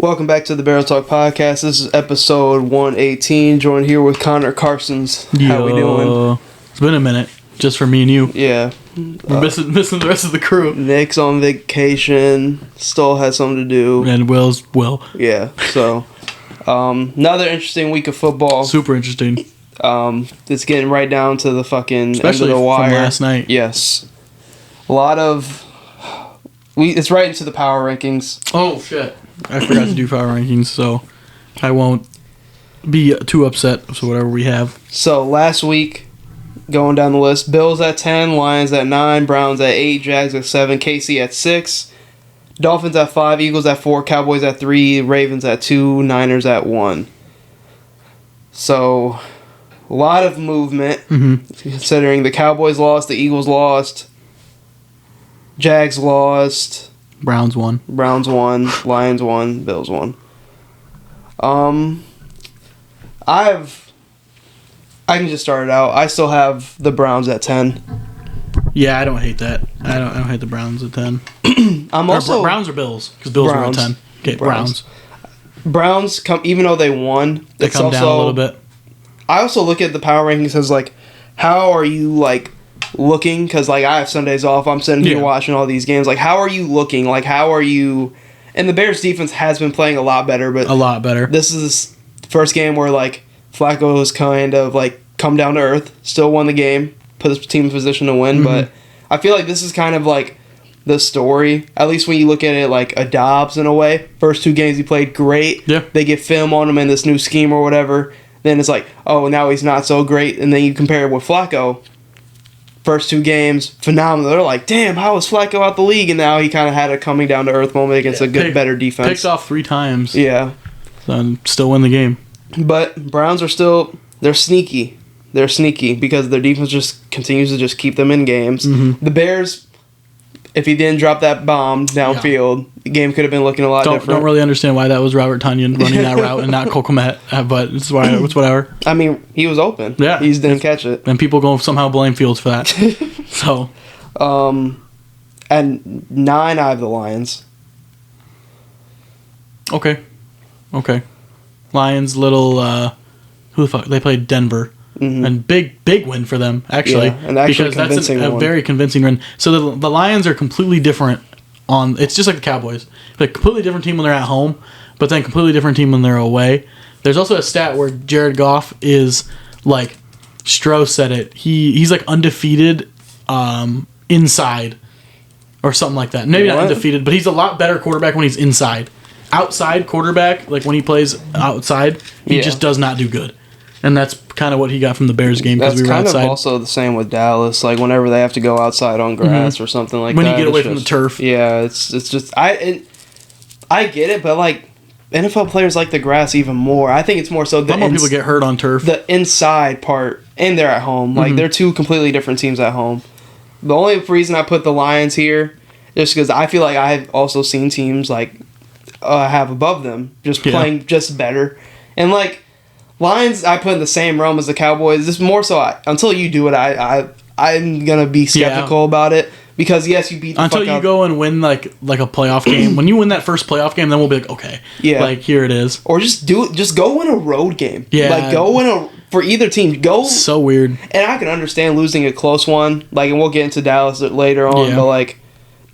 Welcome back to the Barrel Talk Podcast. This is episode 118. Joined here with Connor Carsons. How we doing? It's been a minute, just for me and you. Yeah. We're missing the rest of the crew. Nick's on vacation. Still has something to do. And Will. Yeah. So, another interesting week of football. Super interesting. It's getting right down to the fucking Especially end of the wire. from last night. Yes. A lot of... It's right into the power rankings. Oh, shit. I forgot to do power rankings, so I won't be too upset with whatever we have. So, last week, going down the list, Bills at 10, Lions at 9, Browns at 8, Jags at 7, KC at 6, Dolphins at 5, Eagles at 4, Cowboys at 3, Ravens at 2, Niners at 1. So, a lot of movement, considering the Cowboys lost, the Eagles lost, Jags lost, Browns won, Lions won, Bills won. I can just start it out. I still have the Browns at 10. Yeah, I don't hate that. I don't hate the Browns at 10. Browns or Bills? Because Bills Browns. are at 10. Okay, Browns. Browns come, even though they won, They come down a little bit. I also look at the power rankings as like, how are you like looking? Because like I have Sundays off. I'm sitting here watching all these games. Like, how are you looking? Like, how are you? And the Bears defense has been playing a lot better, but This is the first game where like Flacco has kind of like come down to earth. Still won the game, put his team in position to win. But I feel like this is kind of like the story. At least when you look at it like a Dobbs in a way. First two games he played great. Yeah. They get film on him in this new scheme or whatever. Then it's like, oh, now he's not so great. And then you compare it with Flacco. First two games, phenomenal. They're like, damn, how is Flacco out the league? And now he kind of had a coming down to earth moment against a better defense. Picked off 3 times. Yeah. And still win the game. But Browns are they're sneaky. They're sneaky because their defense just continues to just keep them in games. The Bears, if he didn't drop that bomb downfield, the game could have been looking a lot different. Don't really understand why that was Robert Tonyan running that route and not Cole Kmet, but it's whatever. I mean, he was open. Yeah. He just didn't catch it. And people go somehow blame Fields for that. So. And 9, I have the Lions. Okay. Lions, who the fuck? They played Denver. And big win for them, actually. Yeah, and actually because that's a very convincing win. So the Lions are completely different it's just like the Cowboys. They're a completely different team when they're at home, but then completely different team when they're away. There's also a stat where Jared Goff is, like, Stroh said it, he's like undefeated inside or something like that. Maybe not undefeated, but he's a lot better quarterback when he's inside. Outside quarterback, like when he plays outside, he just does not do good. And that's kind of what he got from the Bears game because we were outside. That's kind of also the same with Dallas. Like whenever they have to go outside on grass or something like when that. When you get away from the turf. Yeah, it's just I get it, but like NFL players like the grass even more. I think it's more so more people get hurt on turf. The inside part, and they're at home. Like they're two completely different teams at home. The only reason I put the Lions here is because I feel like I've also seen teams like have above them just playing just better, and like. Lions, I put in the same realm as the Cowboys. This more so, until you do it, I'm gonna be skeptical about it because yes, you beat the until you go and win like a playoff game. When you win that first playoff game, then we'll be like, okay, like here it is. Or just do it. Just go win a road game. Yeah, like go win for either team. Go. So weird. And I can understand losing a close one. Like, and we'll get into Dallas later on, but like,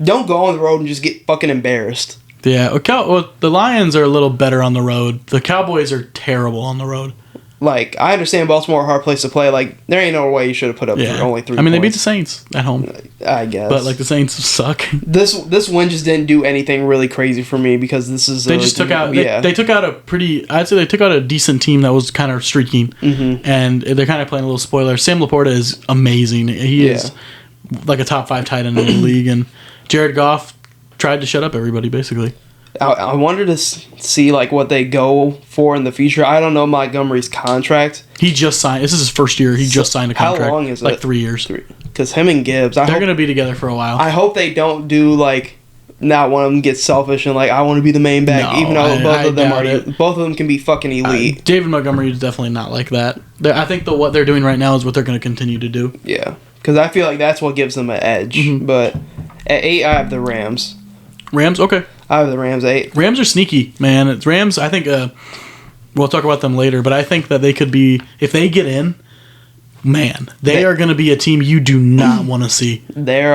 don't go on the road and just get fucking embarrassed. Yeah, the Lions are a little better on the road. The Cowboys are terrible on the road. Like, I understand Baltimore a hard place to play. Like, there ain't no way you should have put up only 3 points. I mean, they beat the Saints at home. I guess. But, like, the Saints suck. This win just didn't do anything really crazy for me because this is... They just took out... They took out a pretty... I'd say they took out a decent team that was kind of streaking. And they're kind of playing a little spoiler. Sam Laporta is amazing. He is like a top 5 tight end in the league. And Jared Goff tried to shut up everybody, basically. I wanted to see like what they go for in the future. I don't know Montgomery's contract. He just signed. This is his first year. He just signed a contract. How long is it? Like 3 years. Because him and Gibbs, they're going to be together for a while. I hope they don't do like not one of them gets selfish and like I want to be the main back, even though both of them can be fucking elite. David Montgomery is definitely not like that. I think what they're doing right now is what they're going to continue to do. Yeah, because I feel like that's what gives them an edge. But at 8, I have the Rams. Rams. Okay. I have the Rams 8. Rams are sneaky, man. It's Rams. I think we'll talk about them later, but I think that they could be, if they get in, man, they are going to be a team you do not want to see. They're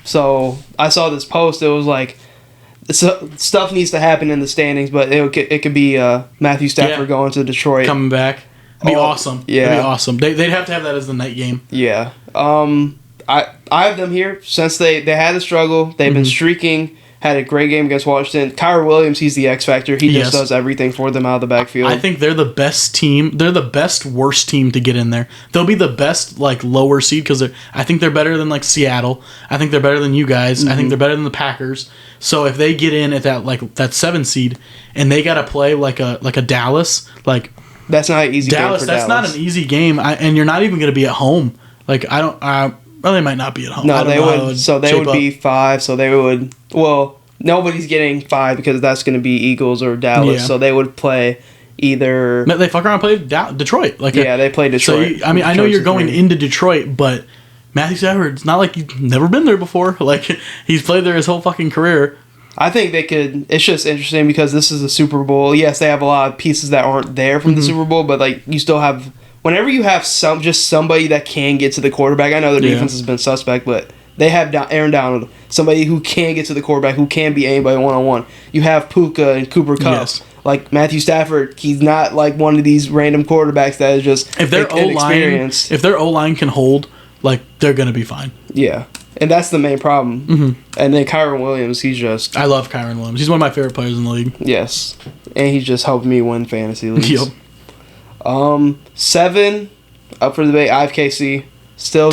So I saw this post. It was like, stuff needs to happen in the standings, but it could be Matthew Stafford going to Detroit, coming back. It'd be awesome. Yeah, it'd be awesome. They'd have to have that as the night game. Yeah. I have them here since they had a struggle. They've been streaking. Had a great game against Washington. Kyren Williams, he's the X factor. He just does everything for them out of the backfield. I think they're the best team. They're the best worst team to get in there. They'll be the best lower seed because I think they're better than Seattle. I think they're better than you guys. I think they're better than the Packers. So if they get in at that 7 seed and they got to play like a Dallas, that's not an easy game for Dallas. That's not an easy game, and you're not even going to be at home. Well, they might not be at home. No, they would. So they would be 5. So they would. Well, nobody's getting 5 because that's going to be Eagles or Dallas. Yeah. So they would play either. They fuck around and play Detroit. They play Detroit. So I know you're going into Detroit, but Matthew Stafford, it's not like you've never been there before. He's played there his whole fucking career. I think they could. It's just interesting because this is a Super Bowl. Yes, they have a lot of pieces that aren't there from the Super Bowl, but you still have. Whenever you have somebody that can get to the quarterback, I know their defense has been suspect, but they have Aaron Donald, somebody who can get to the quarterback, who can beat anybody one-on-one. You have Puka and Cooper Kupp. Yes. Matthew Stafford, he's not one of these random quarterbacks that is just inexperienced. If their O-line can hold, they're going to be fine. Yeah. And that's the main problem. Mm-hmm. And then Kyren Williams, he's just... I love Kyren Williams. He's one of my favorite players in the league. Yes. And he's just helped me win fantasy leagues. Yep. 7 up for debate. I have KC. Still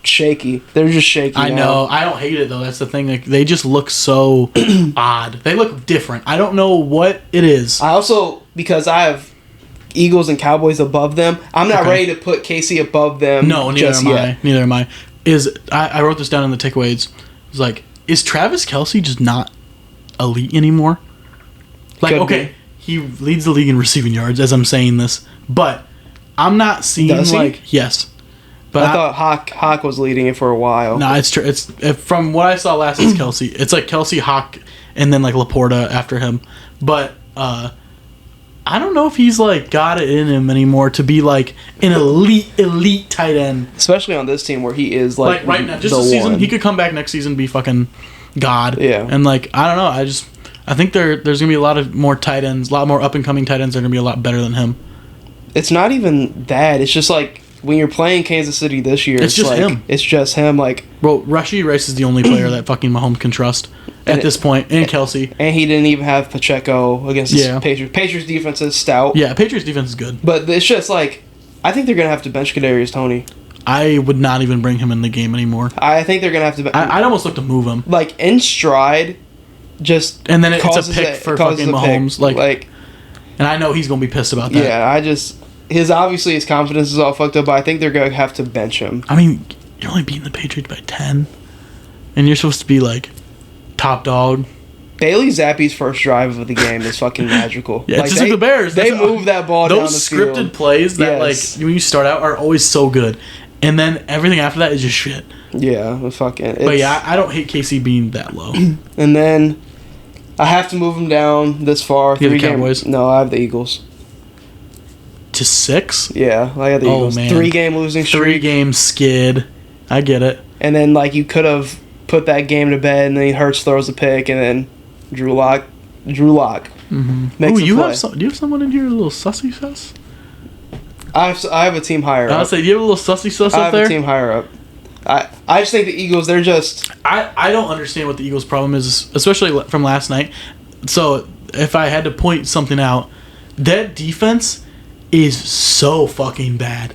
shaky. They're just shaky. I know. I don't hate it though. That's the thing. They just look so odd. They look different. I don't know what it is. I also, because I have Eagles and Cowboys above them, I'm not ready to put KC above them. No, neither am I. I wrote this down in the takeaways. It's is Travis Kelce just not elite anymore? Okay. He leads the league in receiving yards as I'm saying this, but I'm not seeing yes. But I thought Hawk was leading it for a while. No, it's true. It's from what I saw last. It's Kelce. It's Kelce, Hawk, and then Laporta after him. But I don't know if he's got it in him anymore to be an elite tight end, especially on this team where he is right now. Just the season, he could come back next season and be fucking god. Yeah, and I don't know. I think there's gonna be a lot of more tight ends, a lot more up and coming tight ends that are gonna be a lot better than him. It's not even that. It's just when you're playing Kansas City this year, it's just him. It's just him. Bro, Rashee Rice is the only player that fucking Mahomes can trust at this point, and Kelce. And he didn't even have Pacheco against the Patriots. Patriots defense is stout. Yeah, Patriots defense is good. But it's just I think they're gonna have to bench Kadarius Toney. I would not even bring him in the game anymore. I think they're gonna have to. I'd almost look to move him. In stride. And then it's a pick for fucking Mahomes. And I know he's gonna be pissed about that. Yeah, his confidence is all fucked up, but I think they're gonna have to bench him. I mean, you're only beating the Patriots by 10, and you're supposed to be top dog. Bailey Zappi's first drive of the game is fucking magical. Yeah, it's just the Bears. They move that ball down the field. Those scripted plays that when you start out are always so good, and then everything after that is just shit. Yeah, But I don't hate KC being that low. And then I have to move them down this far. You have the Cowboys? No, I have the Eagles. To 6? Yeah, I got the Eagles. Man. 3-game losing streak. 3-game skid. I get it. And then you could have put that game to bed, and then Hurts throws a pick, and then Drew Lock mm-hmm. makes a play. Do you have someone in here a little sussy sus? I have a team higher up. I was say, do you have a little sussy sus up there? I have a team higher up. I just think the Eagles, they're just... I don't understand what the Eagles' problem is, especially from last night. So, if I had to point something out, that defense is so fucking bad.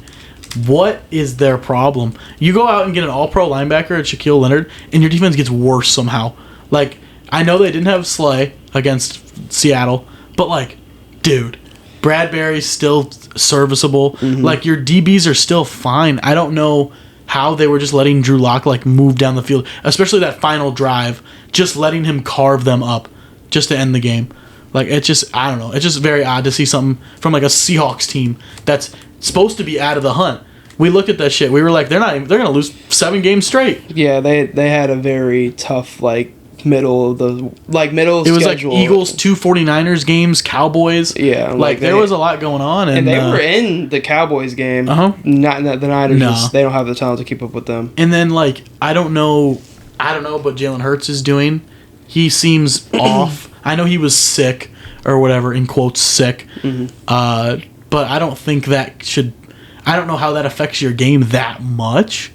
What is their problem? You go out and get an all-pro linebacker at Shaquille Leonard, and your defense gets worse somehow. I know they didn't have Slay against Seattle, but, dude, Bradbury's still serviceable. Mm-hmm. Your DBs are still fine. I don't know how they were just letting Drew Lock move down the field, especially that final drive, just letting him carve them up just to end the game. It's just, I don't know. It's just very odd to see something from a Seahawks team that's supposed to be out of the hunt. We looked at that shit. We were they're going to lose 7 games straight. Yeah, they had a very tough middle of the middle. It was schedule. like Eagles, 2 49ers games, Cowboys. Yeah, like there was a lot going on, and they were in the Cowboys game. Not the Niners. No. They don't have the talent to keep up with them. And then I don't know what Jalen Hurts is doing. He seems off. I know he was sick or whatever, in quotes, sick. But I don't think that should. I don't know how that affects your game that much.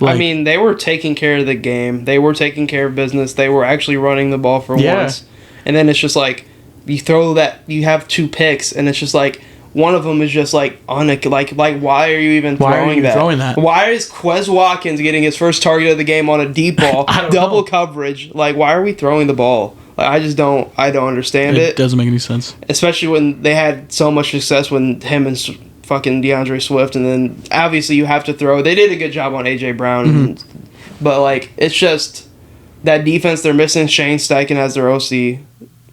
I mean, they were taking care of the game. They were taking care of business. They were actually running the ball for once. And then it's just like, you throw that, you have 2 picks, and it's just like, one of them is just like, why are you even throwing that? Why is Quez Watkins getting his first target of the game on a deep ball, double coverage? Like, why are we throwing the ball? Like, I don't understand it. It doesn't make any sense. Especially when they had so much success when him and fucking DeAndre Swift, and then obviously you have to throw. They did a good job on AJ Brown, but it's just that defense they're missing. Shane Steichen as their OC,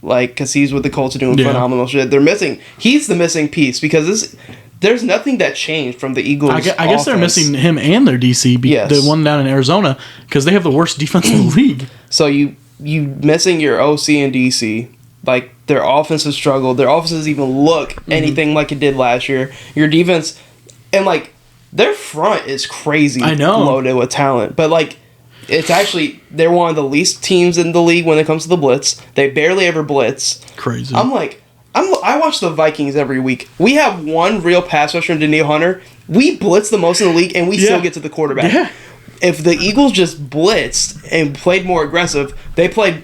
because he's with the Colts doing phenomenal shit. They're missing. He's the missing piece because there's nothing that changed from the Eagles. I guess they're missing him and their DC, the one down in Arizona, because they have the worst defense in the league. So you missing your OC and DC. Their offense has struggled. Their offense doesn't even look anything like it did last year. Your defense, and their front is crazy. I know, loaded with talent. But it's actually, they're one of the least teams in the league when it comes to the blitz. They barely ever blitz. Crazy. I watch the Vikings every week. We have one real pass rusher in Danielle Hunter. We blitz the most in the league, and we still get to the quarterback. Yeah. If the Eagles just blitzed and played more aggressive, they play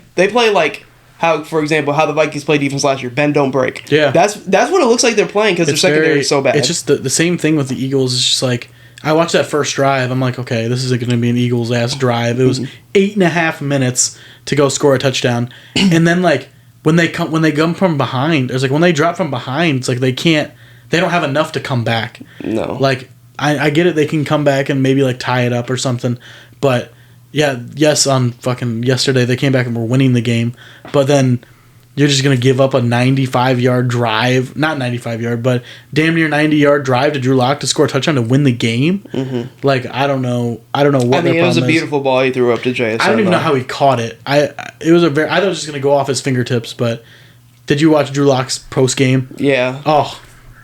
how, for example, how the Vikings play defense last year. Bend, don't break. Yeah. That's what it looks like they're playing because their secondary is so bad. It's just the same thing with the Eagles. It's just I watched that first drive. I'm like, okay, this is going to be an Eagles-ass drive. It was 8.5 minutes to go score a touchdown. And then, when they come from behind, it's when they drop from behind, it's they don't have enough to come back. No. I get it, they can come back and maybe, tie it up or something. But, on fucking yesterday, they came back and were winning the game. But then you're just going to give up a 95-yard drive. Not 95-yard, but damn near 90-yard drive to Drew Lock to score a touchdown to win the game. I don't know what their problem is. It was a beautiful ball he threw up to JSN. I don't even know how he caught it. I thought it was just going to go off his fingertips, but did you watch Drew Lock's post game? Yeah. Oh,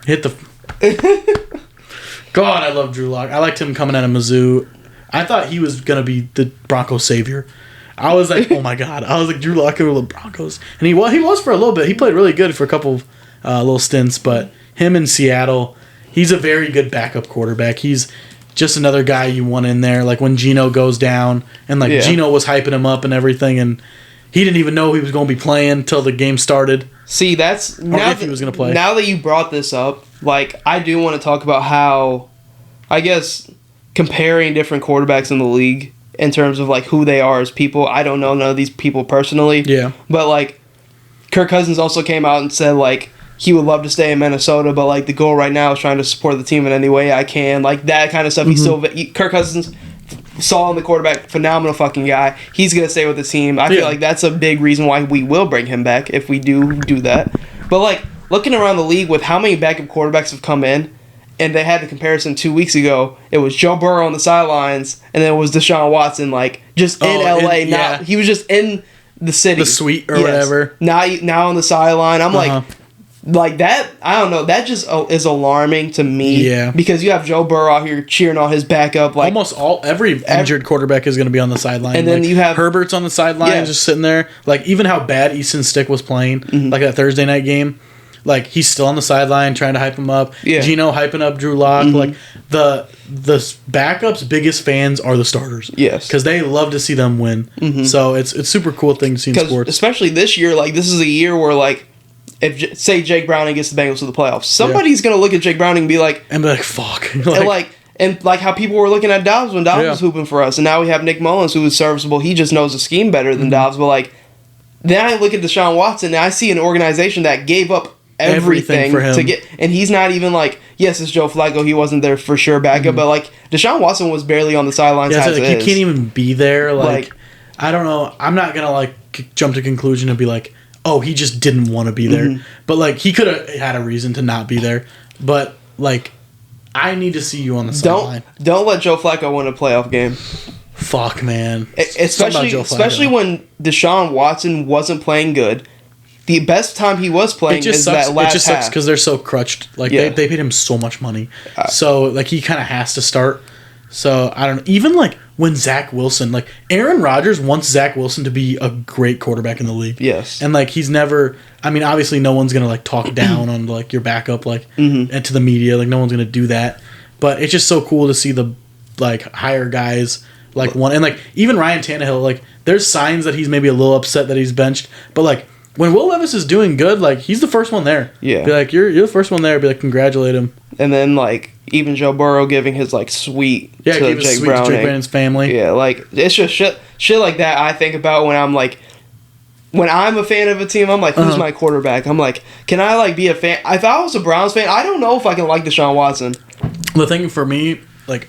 hit the... God, I love Drew Lock. I liked him coming out of Mizzou. I thought he was going to be the Broncos savior. I was like, oh my God. I was like, Drew Lock over the Broncos. And he was for a little bit. He played really good for a couple of little stints, but him in Seattle, he's a very good backup quarterback. He's just another guy you want in there. When Geno goes down, and Geno was hyping him up and everything, and he didn't even know he was going to be playing until the game started. See, that's... if he was going to play. Now that you brought this up, I do want to talk about how, I guess, comparing different quarterbacks in the league in terms of who they are as people. I don't know none of these people personally. Yeah. But Kirk Cousins also came out and said he would love to stay in Minnesota, but the goal right now is trying to support the team in any way I can. That kind of stuff. Kirk Cousins, saw in the quarterback, phenomenal fucking guy. He's gonna stay with the team. I feel like that's a big reason why we will bring him back if we do that. But looking around the league with how many backup quarterbacks have come in. And they had the comparison 2 weeks ago. It was Joe Burrow on the sidelines, and then it was Deshaun Watson, just in LA. He was just in the city, the suite or whatever. Now on the sideline, I'm like that. I don't know. That just is alarming to me. Yeah, because you have Joe Burrow out here cheering on his backup. Almost every injured quarterback is going to be on the sideline. And then you have Herbert's on the sideline, just sitting there. Even how bad Easton Stick was playing, that Thursday night game. He's still on the sideline trying to hype him up. Yeah. Geno hyping up Drew Lock. The backups' biggest fans are the starters. Yes. Because they love to see them win. So it's super cool thing to see in sports. Especially this year, this is a year where, if, say, Jake Browning gets the Bengals to the playoffs, somebody's going to look at Jake Browning and be like... fuck. And how people were looking at Dobbs when Dobbs was hooping for us. And now we have Nick Mullins, who is serviceable. He just knows the scheme better than Dobbs. But, then I look at Deshaun Watson, and I see an organization that gave up everything for him to get, and he's not even yes, it's Joe Flacco, he wasn't there for sure backup, but Deshaun Watson was barely on the sidelines. He can't even be there. I don't know. I'm not gonna jump to conclusion and be oh, he just didn't want to be there, but he could have had a reason to not be there. But I need to see you on the sideline. Don't let Joe Flacco win a playoff game. Fuck, man. Especially when Deshaun Watson wasn't playing good. The best time he was playing is that last half. It just sucks because they're so crutched. Like, they paid him so much money. So, like, he kind of has to start. So, I don't know. Even, like, when Zach Wilson... Like, Aaron Rodgers wants Zach Wilson to be a great quarterback in the league. Yes. And, like, he's never... I mean, obviously, no one's going to, like, talk down on, like, your backup, like, and to the media. Like, no one's going to do that. But it's just so cool to see the, like, higher guys... Like one and like even Ryan Tannehill, like there's signs that he's maybe a little upset that he's benched, but like when Will Levis is doing good, like he's the first one there. Yeah, be like you're the first one there. Be like congratulate him. And then like even Joe Burrow giving his like sweet to Jake Browning. To Jake Brownings's family. Yeah, like it's just shit like that I think about when I'm a fan of a team. I'm like, who's my quarterback? I'm like, can I like be a fan? If I was a Browns fan, I don't know if I can like Deshaun Watson. The thing for me, like.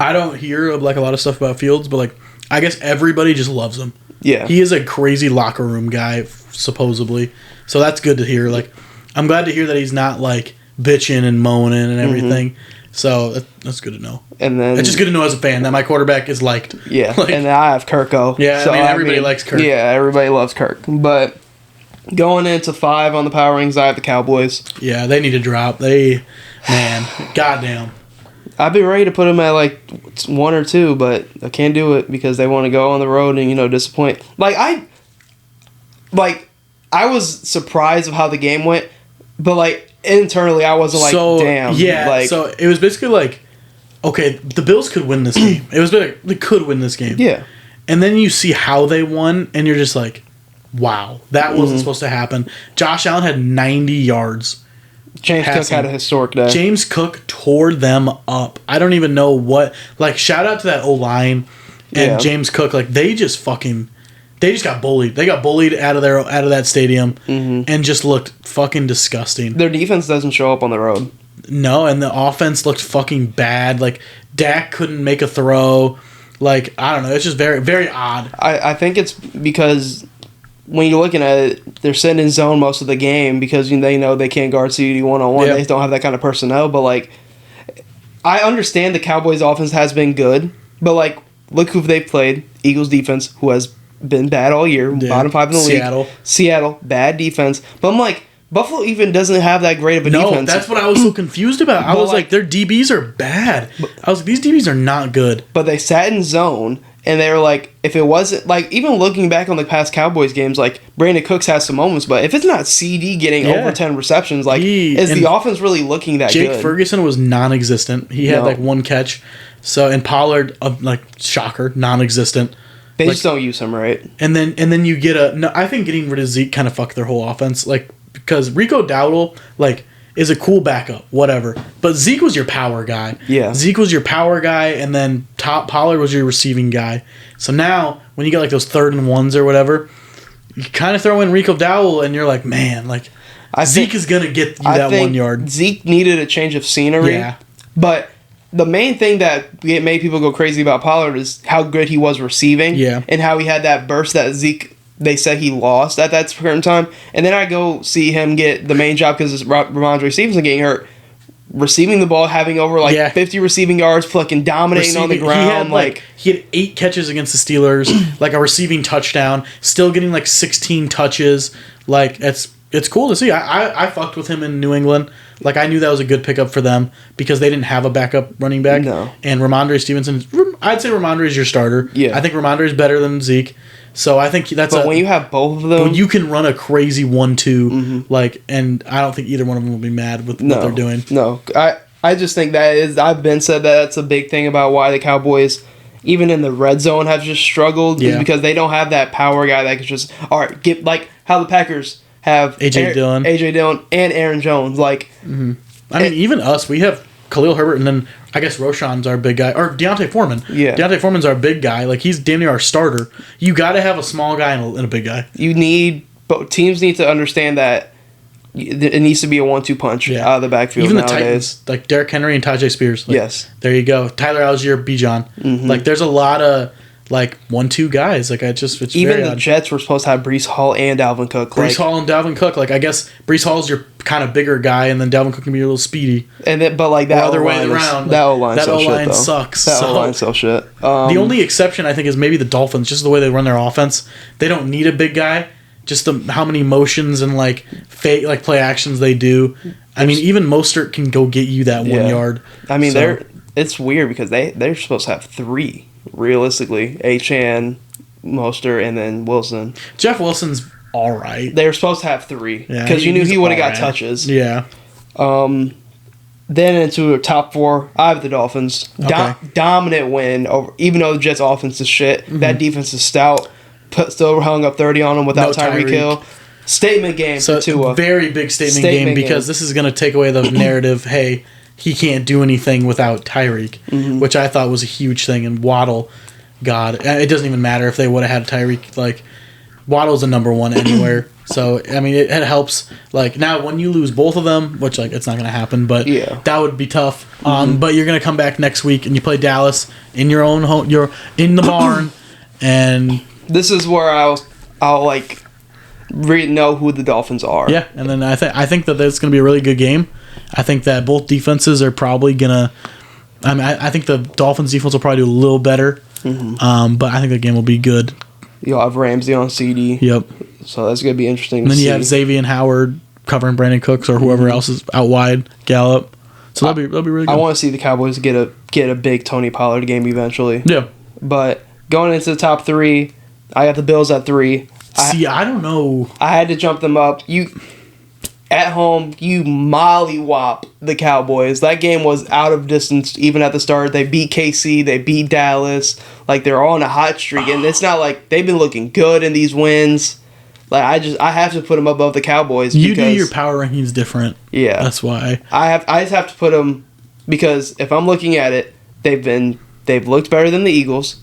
I don't hear like a lot of stuff about Fields, but like I guess everybody just loves him. Yeah, he is a crazy locker room guy, supposedly. So that's good to hear. Like, I'm glad to hear that he's not like bitching and moaning and everything. So that's good to know. And then it's just good to know as a fan that my quarterback is liked. Yeah, like, and then I have Kirko. Yeah, so, everybody likes Kirk. Yeah, everybody loves Kirk. But going into 5 on the power rankings, I have the Cowboys. Yeah, they need to drop. Goddamn. I'd be ready to put them at like 1 or 2, but I can't do it because they want to go on the road and disappoint. I was surprised of how the game went, but like internally I wasn't like damn. Yeah, like, so it was basically like, okay, the Bills could win this game. It was like they could win this game. Yeah, and then you see how they won, and you're just like, wow, that wasn't supposed to happen. Josh Allen had 90 yards. James Cook had a historic day. James Cook tore them up. I don't even know what. Like, shout out to that O-line and James Cook. Like, they just got bullied. They got bullied out of that stadium and just looked fucking disgusting. Their defense doesn't show up on the road. No, and the offense looked fucking bad. Like, Dak couldn't make a throw. Like, I don't know. It's just very, very odd. I think it's because... When you're looking at it, they're sitting in zone most of the game because they know they can't guard CD one-on-one. Yep. They don't have that kind of personnel. But, like, I understand the Cowboys' offense has been good. But, like, look who they've played. Eagles defense, who has been bad all year. Yeah. Bottom 5 in the league. Seattle, bad defense. But I'm like, Buffalo even doesn't have that great of a defense. No, that's what I was so confused about. I was like, their DBs are bad. I was like, these DBs are not good. But they sat in zone. And they were like, if it wasn't, like, even looking back on the past Cowboys games, like, Brandon Cooks has some moments, but if it's not CD getting over 10 receptions, like, is the offense really looking that good? Jake Ferguson was non-existent. He had, like, 1 catch. So, and Pollard, like, shocker, non-existent. They just don't use him right. And then you get I think getting rid of Zeke kind of fucked their whole offense, like, because Rico Dowdle, like, is a cool backup, whatever. But Zeke was your power guy. Yeah. Zeke was your power guy, and then Pollard was your receiving guy. So now, when you get like those 3rd and 1s or whatever, you kind of throw in Rico Dowdle, and you're like, man, like, Zeke is going to get you that 1 yard. Zeke needed a change of scenery. Yeah. But the main thing that made people go crazy about Pollard is how good he was receiving. Yeah. And how he had that burst that Zeke... They said he lost at that certain time. And then I go see him get the main job because Ramondre Stevenson getting hurt. Receiving the ball, having over 50 receiving yards, fucking dominating on the ground. He had 8 catches against the Steelers, like a receiving touchdown, still getting like 16 touches. Like, it's cool to see. I fucked with him in New England. Like, I knew that was a good pickup for them because they didn't have a backup running back. No. And Ramondre Stevenson, I'd say Ramondre is your starter. Yeah. I think Ramondre is better than Zeke. So I think that's. But when you have both of them, when you can run a crazy 1-2, like, and I don't think either one of them will be mad with what they're doing. No, I just think that is. I've been said that that's a big thing about why the Cowboys, even in the red zone, have just struggled. Is because they don't have that power guy that can just get like how the Packers have AJ Dillon, and Aaron Jones. Like, I mean, even us, we have Khalil Herbert, and then I guess Roshan's our big guy. Or Deontay Foreman. Yeah. Deontay Foreman's our big guy. Like, he's damn near our starter. You got to have a small guy and a big guy. Teams need to understand that it needs to be a 1-2 punch out of the backfield. Even nowadays. The Titans, like Derrick Henry and Tajay Spears. Like, yes. There you go. Tyler Algier, Bijan. Mm-hmm. Like, there's a lot of like 1-2 guys. Like it's even very the odd. Jets were supposed to have Breece Hall and Dalvin Cook. Breece Hall and Dalvin Cook. Like I guess Breece Hall's your kind of bigger guy, and then Dalvin Cook can be a little speedy. And then, but like that other way around. That O-line sucks. That O-line so shit. The only exception I think is maybe the Dolphins, just the way they run their offense. They don't need a big guy. Just how many motions and like fake like play actions they do. I mean, even Mostert can go get you that 1 yard. I mean, it's weird because they're supposed to have 3 realistically. Achane, Mostert, and then Wilson. Jeff Wilson's all right. They were supposed to have 3 because Yeah, you knew he would have got right. touches. Yeah. Then into a top 4, I have the Dolphins. Okay. Dominant win over, even though the Jets' offense is shit. That defense is stout. Still hung up 30 on them without Tyreek Hill. Statement game for Tua. Very big statement game because this is going to take away the narrative, hey, he can't do anything without Tyreek, which I thought was a huge thing. And Waddle, God, it doesn't even matter if they would have had Tyreek. Like, Waddle's a number 1 anywhere. So, I mean, it helps. Like, now when you lose both of them, which, like, it's not going to happen, but that would be tough. But you're going to come back next week and you play Dallas in your own home. You're in the barn. And this is where I'll like know who the Dolphins are. Yeah, and then I think that it's going to be a really good game. I think that both defenses are probably going to... I mean, I think the Dolphins defense will probably do a little better. But I think the game will be good. You'll have Ramsey on CD. Yep. So that's going to be interesting And then you have Xavier and Howard covering Brandon Cooks or whoever else is out wide, Gallup. So that'll be really good. I want to see the Cowboys get a big Tony Pollard game eventually. Yeah. But going into the top 3, I got the Bills at 3. I don't know. I had to jump them up. At home, you mollywop the Cowboys. That game was out of distance even at the start. They beat KC. They beat Dallas. Like, they're on a hot streak. And it's not like they've been looking good in these wins. Like, I have to put them above the Cowboys. You do your power rankings different. Yeah. That's why. I just have to put them because if I'm looking at it, they've looked better than the Eagles.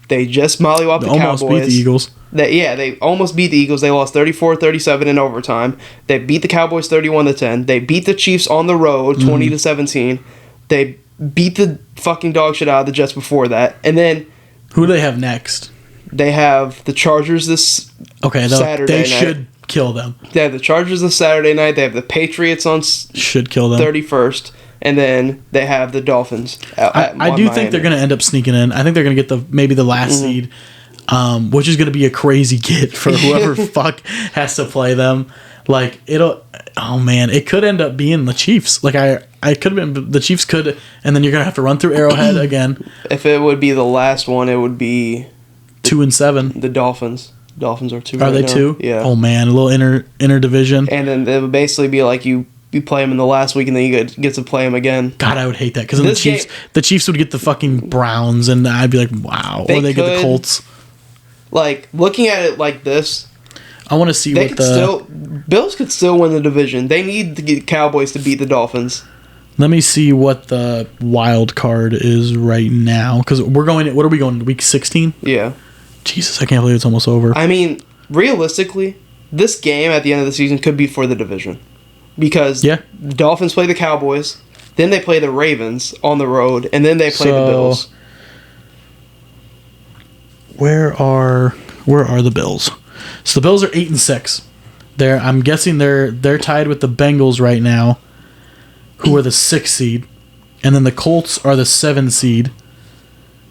They just mollywopped the Cowboys. Almost beat the Eagles. They almost beat the Eagles. They lost 34-37 in overtime. They beat the Cowboys 31-10. They beat the Chiefs on the road 20-17. They beat the fucking dog shit out of the Jets before that. And then who do they have next? They have the Chargers this Saturday they night. should kill them. They have the Chargers this Saturday night. They have the Patriots on should kill them 31st. And then they have the Dolphins. I do think they're going to end up sneaking in. I think they're going to get maybe the last seed, which is going to be a crazy get for whoever fuck has to play them. Like it could end up being the Chiefs. Like I could have been the Chiefs could, and then you're going to have to run through Arrowhead again. If it would be the last one, it would be 2-7. The Dolphins. Dolphins are 2. Are they 2? Yeah. Oh man, a little inter division. And then it would basically be like you play them in the last week, and then you get to play them again. God, I would hate that because the Chiefs would get the fucking Browns, and I'd be like, wow. Or they get the Colts. Like looking at it like this, I want to see what Bills could still win the division. They need the Cowboys to beat the Dolphins. Let me see what the wild card is right now because we're going. What are we going to week 16? Yeah. Jesus, I can't believe it's almost over. I mean, realistically, this game at the end of the season could be for the division. Because the Dolphins play the Cowboys, then they play the Ravens on the road, and then they play the Bills. Where are the Bills? So the Bills are 8-6. I'm guessing they're tied with the Bengals right now, who are the 6th seed, and then the Colts are the 7th seed,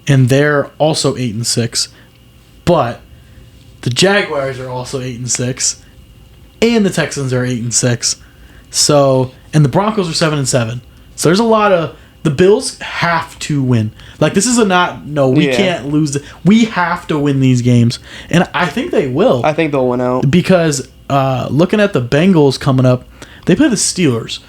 and they're also 8-6. But the Jaguars are also 8-6, and the Texans are 8-6. So, and the Broncos are 7-7. So there's a lot of the Bills have to win. Like this is we can't lose. We have to win these games, and I think they will. I think they'll win out because looking at the Bengals coming up, they play the Steelers.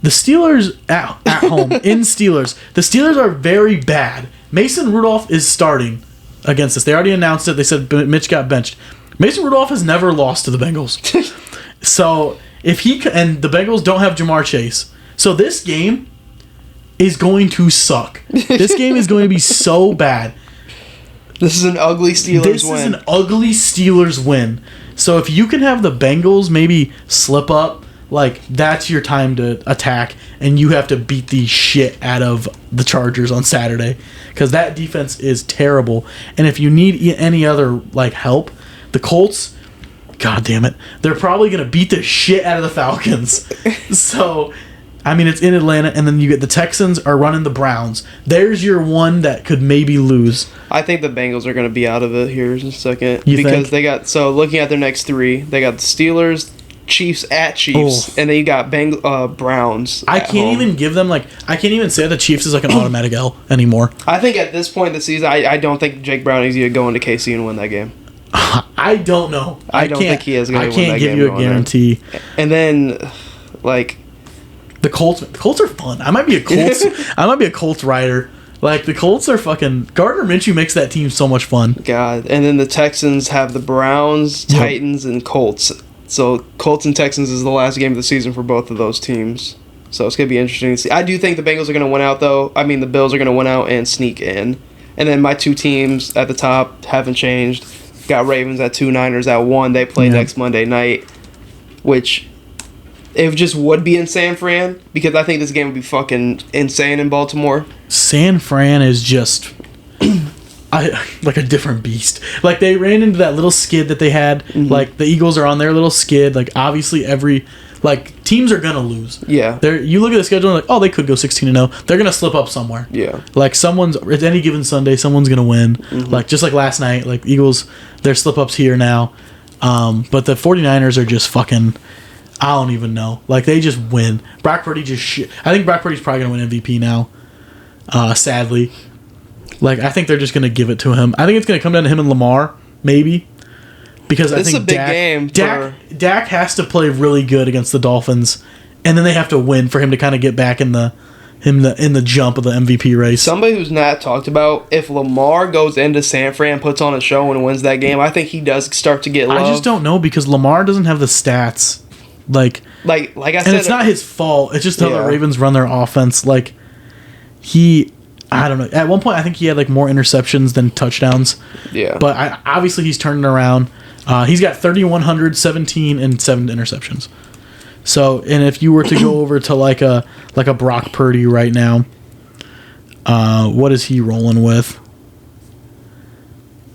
The Steelers at home in Steelers. The Steelers are very bad. Mason Rudolph is starting against us. They already announced it. They said Mitch got benched. Mason Rudolph has never lost to the Bengals. So. If and the Bengals don't have Jamar Chase. So this game is going to suck. This game is going to be so bad. This is an ugly Steelers win. This is an ugly Steelers win. So if you can have the Bengals maybe slip up, like that's your time to attack, and you have to beat the shit out of the Chargers on Saturday. because that defense is terrible. And if you need any other like help, the Colts, god damn it, they're probably gonna beat the shit out of the Falcons. So, I mean, it's in Atlanta, and then you get the Texans are running the Browns. There's your one that could maybe lose. I think the Bengals are going to be out of it here in a second. You because think? Looking at their next three, they got the Steelers, Chiefs at Chiefs, and then you got Browns. I can't even give them, I can't even say the Chiefs is like an automatic L anymore. I think at this point in the season, I don't think Jake Browning's going to go into KC and win that game. I don't know. I don't think he is going to win that game. I can't give you a guarantee. And then, the Colts are fun. I might be a Colts rider. Like, the Colts are fucking... Gardner Minshew makes that team so much fun. God. And then the Texans have the Browns, Titans, and Colts. So, Colts and Texans is the last game of the season for both of those teams. So, it's going to be interesting to see. I do think the Bengals are going to win out, though. I mean, the Bills are going to win out and sneak in. And then my two teams at the top haven't changed. Got Ravens at 2, Niners at 1. They play next Monday night, which... It just would be in San Fran, because I think this game would be fucking insane in Baltimore. San Fran is just like a different beast. Like, they ran into that little skid that they had. Mm-hmm. Like, the Eagles are on their little skid. Like, obviously teams are going to lose. Yeah. You look at the schedule and like, oh, they could go 16-0. They're going to slip up somewhere. Yeah. Like, at any given Sunday, someone's going to win. Mm-hmm. Like, just like last night, like, Eagles, their slip-ups here now. But the 49ers are just fucking... I don't even know. Like, they just win. Brock Purdy just shit. I think Brock Purdy's probably going to win MVP now. Sadly. Like, I think they're just going to give it to him. I think it's going to come down to him and Lamar, maybe. Because I think it's a big game. Dak has to play really good against the Dolphins, and then they have to win for him to kind of get back in the jump of the MVP race. Somebody who's not talked about, if Lamar goes into San Fran, puts on a show and wins that game, I think he does start to get love. I just don't know, because Lamar doesn't have the stats. Like I said, and it's not his fault. It's just how the Ravens run their offense. Like, I don't know. At one point, I think he had more interceptions than touchdowns. Yeah. But obviously, he's turning around. He's got 3,100, 17, and 7 interceptions. So, and if you were to go over to like a Brock Purdy right now, what is he rolling with?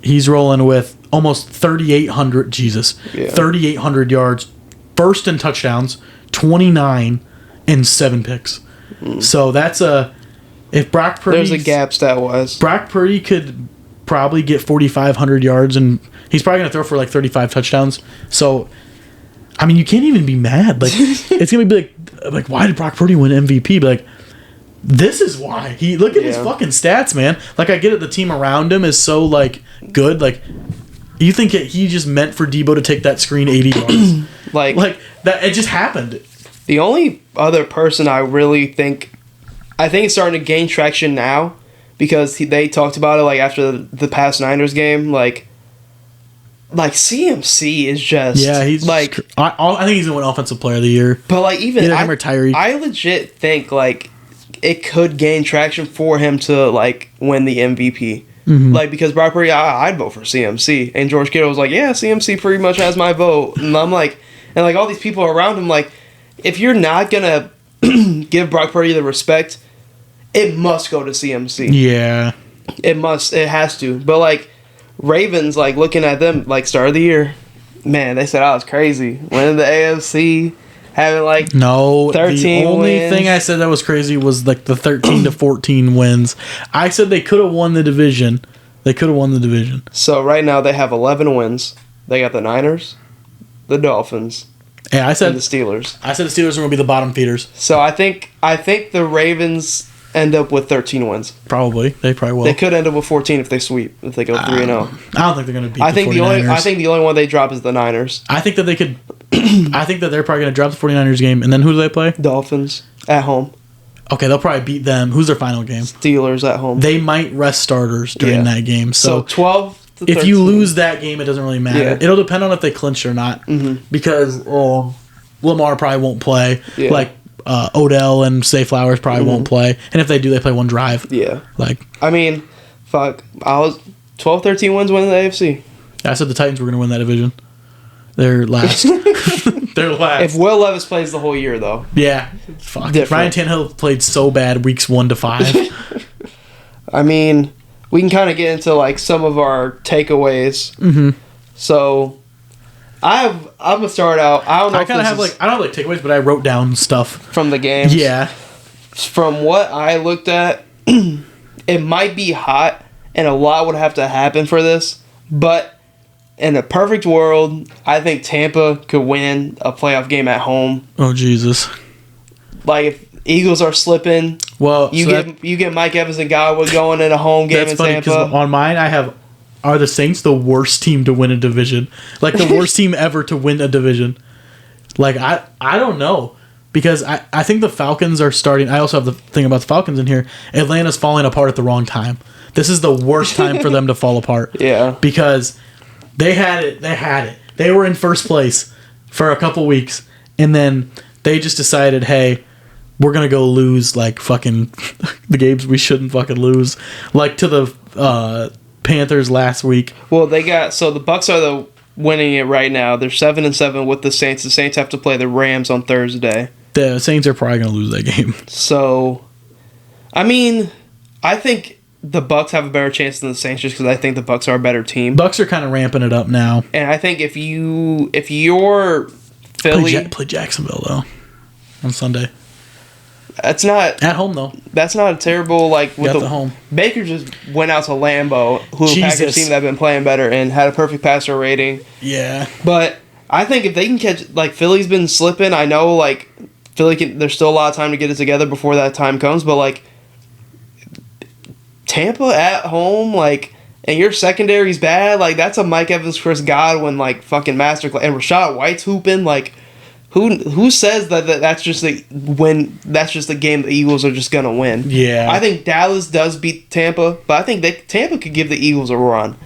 He's rolling with almost 3,800. Jesus, 3,800 yards. First in touchdowns, 29, and 7 picks. So that's if Brock Purdy... There's a gap stat-wise. Brock Purdy could probably get 4,500 yards, and he's probably going to throw for 35 touchdowns. So, I mean, you can't even be mad. Like, it's going to be like, why did Brock Purdy win MVP? But this is why. Look at his fucking stats, man. Like, I get it, the team around him is so, good. Like, you think he just meant for Debo to take that screen 80 yards. like that, it just happened. The only other person I really think it's starting to gain traction now, because they talked about it after the past Niners game. Like CMC is just he's I think he's gonna win Offensive Player of the Year. But even I legit think it could gain traction for him to win the MVP. Mm-hmm. Because Brock Purdy, I'd vote for CMC, and George Kittle was yeah, CMC pretty much has my vote, and I'm and all these people around him, if you're not gonna give Brock Purdy the respect, it must go to CMC. Yeah, it has to. But Ravens, looking at them, start of the year, man, they said I was crazy winning the AFC. Having 13 the only wins. Thing I said that was crazy was the 13 to 14 wins. I said they could have won the division. So right now they have 11 wins. They got the Niners, the Dolphins, and the Steelers. I said the Steelers are going to be the bottom feeders. So I think the Ravens end up with 13 wins. Probably. They probably will. They could end up with 14 if they sweep. If they go 3-0. I don't think they're going to beat the 49ers. I think the only one they drop is the Niners. I think that they could... I think that they're probably going to drop the 49ers game, and then who do they play? Dolphins at home. Okay, they'll probably beat them. Who's their final game? Steelers at home. They might rest starters during that game. So 12 to 13. If you lose that game, it doesn't really matter. Yeah. It'll depend on if they clinch or not. Mm-hmm. Because Lamar probably won't play. Yeah. Odell and Say Flowers probably won't play. And if they do, they play one drive. Yeah. I mean, fuck. I was 12-13 wins winning the AFC. I said the Titans were going to win that division. They're last. They're last. If Will Levis plays the whole year, though. Yeah. Fuck. Ryan Tannehill played so bad weeks 1 to 5. I mean, we can kind of get into like some of our takeaways. Mm-hmm. So, I'm gonna start out. I don't know. I kind of have I don't have takeaways, but I wrote down stuff from the games. Yeah. From what I looked at, it might be hot, and a lot would have to happen for this. But in a perfect world, I think Tampa could win a playoff game at home. Oh Jesus! Like if Eagles are slipping, well, you get Mike Evans and Godwin going in a home game in Tampa. On mine, I have. Are the Saints the worst team to win a division? Like the worst team ever to win a division? Like I don't know. Because I think the Falcons are starting. I also have the thing about the Falcons in here. Atlanta's falling apart at the wrong time. This is the worst time for them to fall apart. Yeah. Because they had it. They were in first place for a couple weeks. And then they just decided, hey, we're going to go lose like fucking the games we shouldn't fucking lose. Like to the Panthers last week. Well, the Bucks are winning it right now. They're 7-7 with the Saints. The Saints have to play the Rams on Thursday. The Saints are probably going to lose that game. So, I mean, I think the Bucks have a better chance than the Saints just because I think the Bucks are a better team. Bucks are kind of ramping it up now. And I think if you're Philly, play Jacksonville though on Sunday. That's not at home though. That's not a terrible with the home. Baker just went out to Lambeau, who a Packers team that have been playing better and had a perfect passer rating. Yeah, but I think if they can catch Philly's been slipping. I know Philly there's still a lot of time to get it together before that time comes, but Tampa at home and your secondary's bad. That's a Mike Evans, Chris Godwin fucking master and Rashad White's hooping Who says that that's just that's just the game the Eagles are just gonna win? Yeah, I think Dallas does beat Tampa, but I think Tampa could give the Eagles a run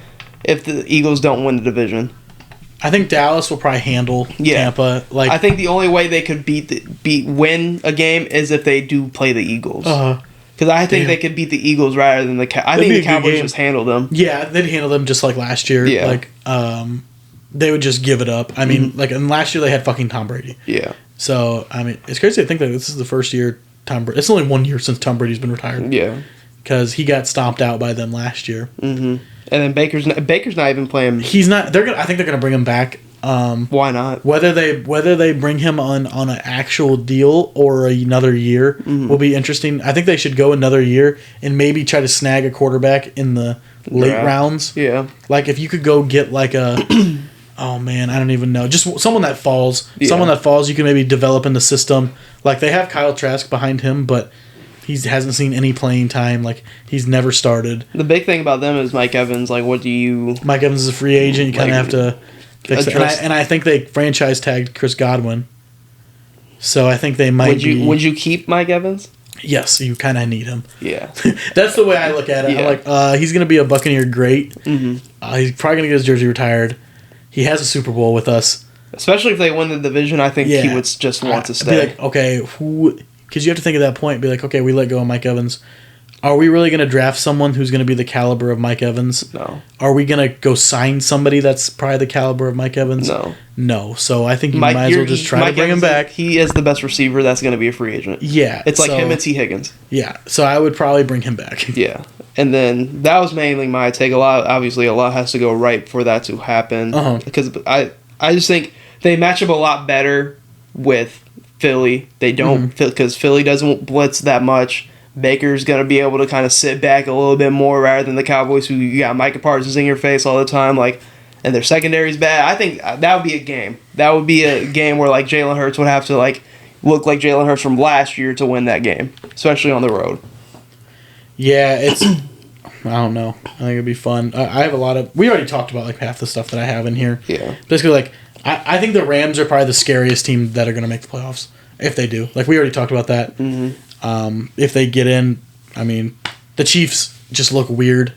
if the Eagles don't win the division. I think Dallas will probably handle Tampa. I think the only way they could win a game is if they do play the Eagles. Because I think they could beat the Eagles rather than I think the Cowboys just handle them. Yeah, they'd handle them just like last year. Yeah. They would just give it up. I mean, and last year they had fucking Tom Brady. Yeah. So, I mean, it's crazy to think that this is the first year Tom Brady... It's only 1 year since Tom Brady's been retired. Yeah. Because he got stomped out by them last year. Mm-hmm. And then Baker's not even playing... He's not... I think they're going to bring him back. Why not? Whether they bring him on an actual deal or another year will be interesting. I think they should go another year and maybe try to snag a quarterback in the late rounds. Yeah. If you could go get a... Oh man, I don't even know. Just someone that falls. Yeah. Someone that falls you can maybe develop in the system. They have Kyle Trask behind him, but he hasn't seen any playing time. He's never started. The big thing about them is Mike Evans. What do you... Mike Evans is a free agent. You kind of have to fix it. And I think they franchise tagged Chris Godwin. So I think they might Would you keep Mike Evans? Yes, you kind of need him. Yeah. That's the way I look at it. Yeah. I'm he's going to be a Buccaneer great. Mm-hmm. He's probably going to get his jersey retired. He has a Super Bowl with us. Especially if they win the division, I think he would just want to stay. Be okay, who... Because you have to think at that point, be okay, we let go of Mike Evans. Are we really going to draft someone who's going to be the caliber of Mike Evans? No. Are we going to go sign somebody that's probably the caliber of Mike Evans? No. No. So I think you might as well just try to bring him back. He is the best receiver that's going to be a free agent. Yeah. It's him and T. Higgins. Yeah. So I would probably bring him back. Yeah. And then that was mainly my take. Obviously, a lot has to go right for that to happen. Because I just think they match up a lot better with Philly. They don't, because Philly doesn't blitz that much. Baker's going to be able to kind of sit back a little bit more rather than the Cowboys, who you got Micah Parsons in your face all the time. And their secondary's bad. I think that would be a game. That would be a game where Jalen Hurts would have to look like Jalen Hurts from last year to win that game, especially on the road. Yeah, it's... I don't know. I think it'd be fun. I have a lot of... We already talked about half the stuff that I have in here. Yeah. Basically, I think the Rams are probably the scariest team that are going to make the playoffs. If they do. We already talked about that. Mm-hmm. If they get in, I mean, the Chiefs just look weird.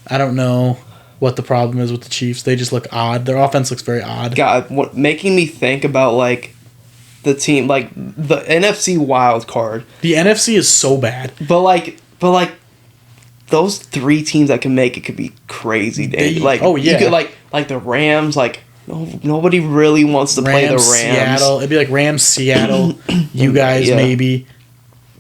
I don't know what the problem is with the Chiefs. They just look odd. Their offense looks very odd. God, making me think about, the team, the NFC wild card. The NFC is so bad. But those three teams that can make it could be crazy. Oh, yeah. You could, the Rams, nobody really wants to play the Rams. Seattle. It'd be Rams, Seattle, you guys maybe.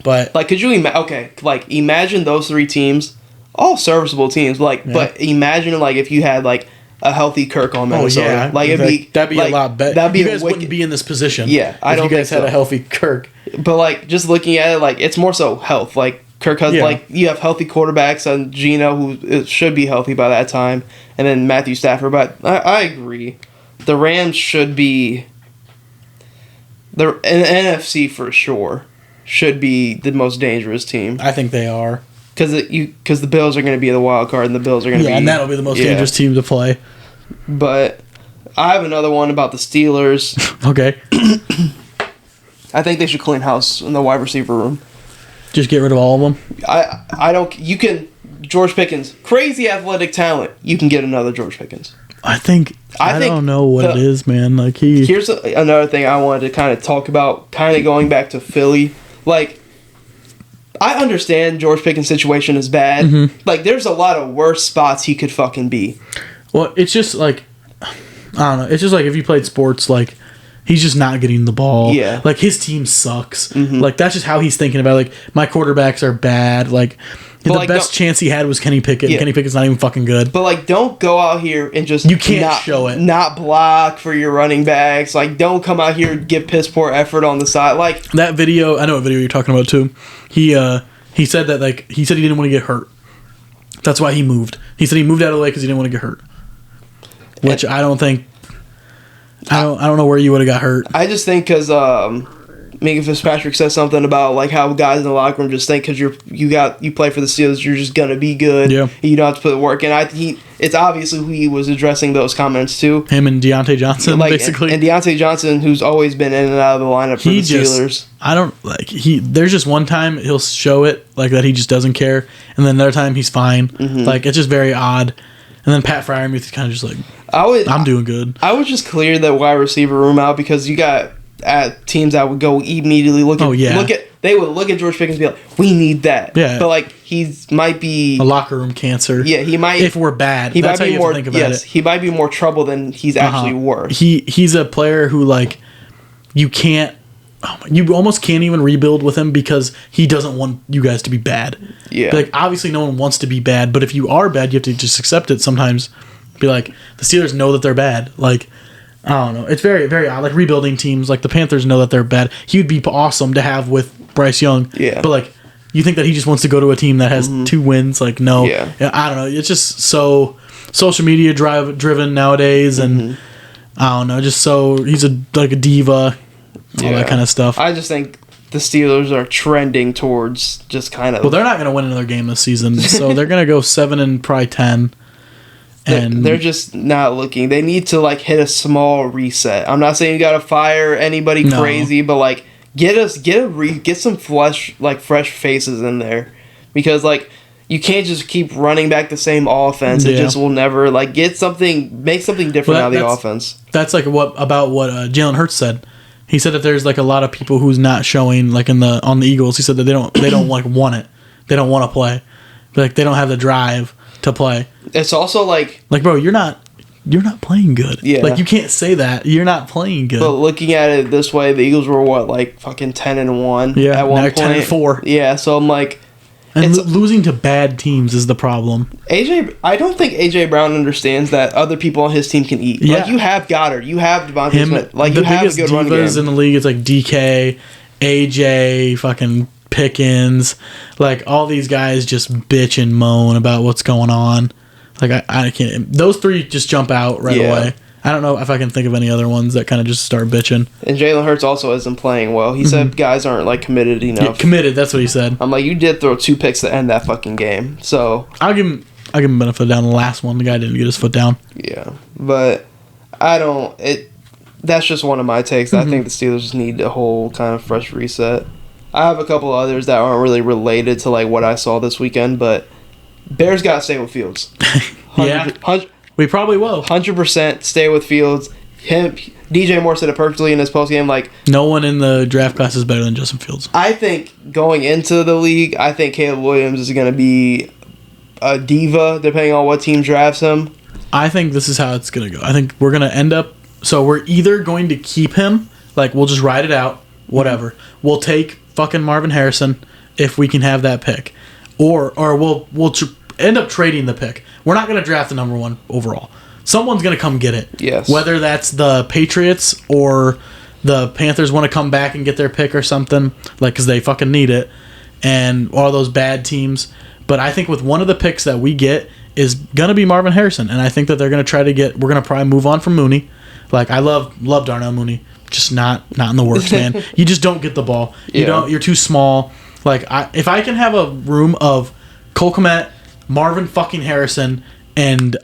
But could you imagine those three teams all serviceable teams. Like, but imagine like if you had like a healthy Kirk on Minnesota. Oh yeah, like that'd be like, a lot better. That'd be you guys wouldn't be in this position. Yeah, I don't if you guys think had so. a healthy Kirk. But like just looking at it, like it's more so health. Like Kirk has like you have healthy quarterbacks and Gino who should be healthy by that time, and then Matthew Stafford. But I agree, the Rams should be the NFC for sure should be the most dangerous team. I think they are because the Bills are going to be the wild card and the Bills are going to be and that'll be the most dangerous team to play. But I have another one about the Steelers. Okay. I think they should clean house in the wide receiver room. Just get rid of all of them. I don't. You can George Pickens, crazy athletic talent. You can get another George Pickens. I don't know what it is, man. Like here's another thing I wanted to kind of talk about. Kind of going back to Philly, like I understand George Pickens' situation is bad. Mm-hmm. Like there's a lot of worse spots he could fucking be. Well, it's just like I don't know. It's just like if you played sports, like. He's just not getting the ball. Yeah. Like, his team sucks. Mm-hmm. Like, that's just how he's thinking about it. Like, my quarterbacks are bad. Like, the best chance he had was Kenny Pickett. Yeah. Kenny Pickett's not even fucking good. But, like, don't go out here and just... You can't show it. Not block for your running backs. Like, don't come out here and give piss poor effort on the side. Like... That video... I know what video you're talking about, too. He said that, like... He said he didn't want to get hurt. That's why he moved. He said he moved out of the way because he didn't want to get hurt. Which I don't think... I don't know where you would have got hurt. I just think because Minka Fitzpatrick said something about like how guys in the locker room just think because you play for the Steelers, you're just gonna be good. Yeah. You don't have to put the work in. It's obviously who he was addressing those comments to. Him and Deontay Johnson, basically. And Deontay Johnson, who's always been in and out of the lineup for the Steelers. There's just one time he'll show it like that he just doesn't care, and then another time he's fine. Mm-hmm. Like it's just very odd. And then Pat Freiermuth is kind of just like, I'm doing good. I would just clear the wide receiver room out because you got teams that would go immediately they would look at George Pickens and be like, we need that. Yeah. But like might be a locker room cancer. Yeah, he might. If we're bad, that's how you have to think about it. He might be more trouble than he's actually worth. He's a player who like you can't. You almost can't even rebuild with him because he doesn't want you guys to be bad. Yeah. Like, obviously, no one wants to be bad, but if you are bad, you have to just accept it sometimes. Be like, the Steelers know that they're bad. Like, I don't know. It's very, very odd. Like, rebuilding teams, like the Panthers know that they're bad. He would be awesome to have with Bryce Young. Yeah. But, like, you think that he just wants to go to a team that has 2 wins? Like, no. Yeah. I don't know. It's just so social media driven nowadays, and I don't know. Just so he's a diva. All that kind of stuff. I just think the Steelers are trending towards just kind of... Well, they're not going to win another game this season, so they're going to go 7 and probably 10. And they're just not looking. They need to like hit a small reset. I'm not saying you got to fire anybody crazy, but like get some fresh faces in there, because like you can't just keep running back the same offense. It just will never make something different out of the offense. That's like what Jalen Hurts said. He said that there's like a lot of people who's not showing like on the Eagles. He said that they don't like want it. They don't want to play. Like they don't have the drive to play. It's also like bro, you're not playing good. Yeah. Like you can't say that. You're not playing good. But looking at it this way, the Eagles were what, like fucking 10-1 at one point. 10-4. Yeah, so I'm like, and losing to bad teams is the problem. I don't think AJ Brown understands that other people on his team can eat. Yeah. Like you have Goddard, you have Devontae Smith, like you have a good running game. In the league, it's like DK, AJ, fucking Pickens, like all these guys just bitch and moan about what's going on. Like I can't. Those 3 just jump out right away. I don't know if I can think of any other ones that kind of just start bitching. And Jalen Hurts also isn't playing well. He said guys aren't like committed enough. Yeah, committed, that's what he said. I'm like, you did throw 2 picks to end that fucking game. So I'll give him benefit down. The last one, the guy didn't get his foot down. Yeah, but I don't. That's just one of my takes. I think the Steelers just need a whole kind of fresh reset. I have a couple others that aren't really related to like what I saw this weekend, but Bears gotta stay with Fields. We probably will. 100% stay with Fields. DJ Moore said it perfectly in his postgame. Like, no one in the draft class is better than Justin Fields. I think going into the league, I think Caleb Williams is going to be a diva depending on what team drafts him. I think this is how it's going to go. I think we're going to end up... So we're either going to keep him, like we'll just ride it out, whatever. We'll take fucking Marvin Harrison if we can have that pick. Or we'll end up trading the pick. We're not going to draft the number 1 overall. Someone's going to come get it. Yes. Whether that's the Patriots or the Panthers want to come back and get their pick or something, like, because they fucking need it, and all those bad teams. But I think with one of the picks that we get is going to be Marvin Harrison, and I think that they're going to try to we're going to probably move on from Mooney. Like, I love Darnell Mooney, just not in the works, man. You just don't get the ball. You're too small. Like, if I can have a room of Cole Kmet, Marvin fucking Harrison, and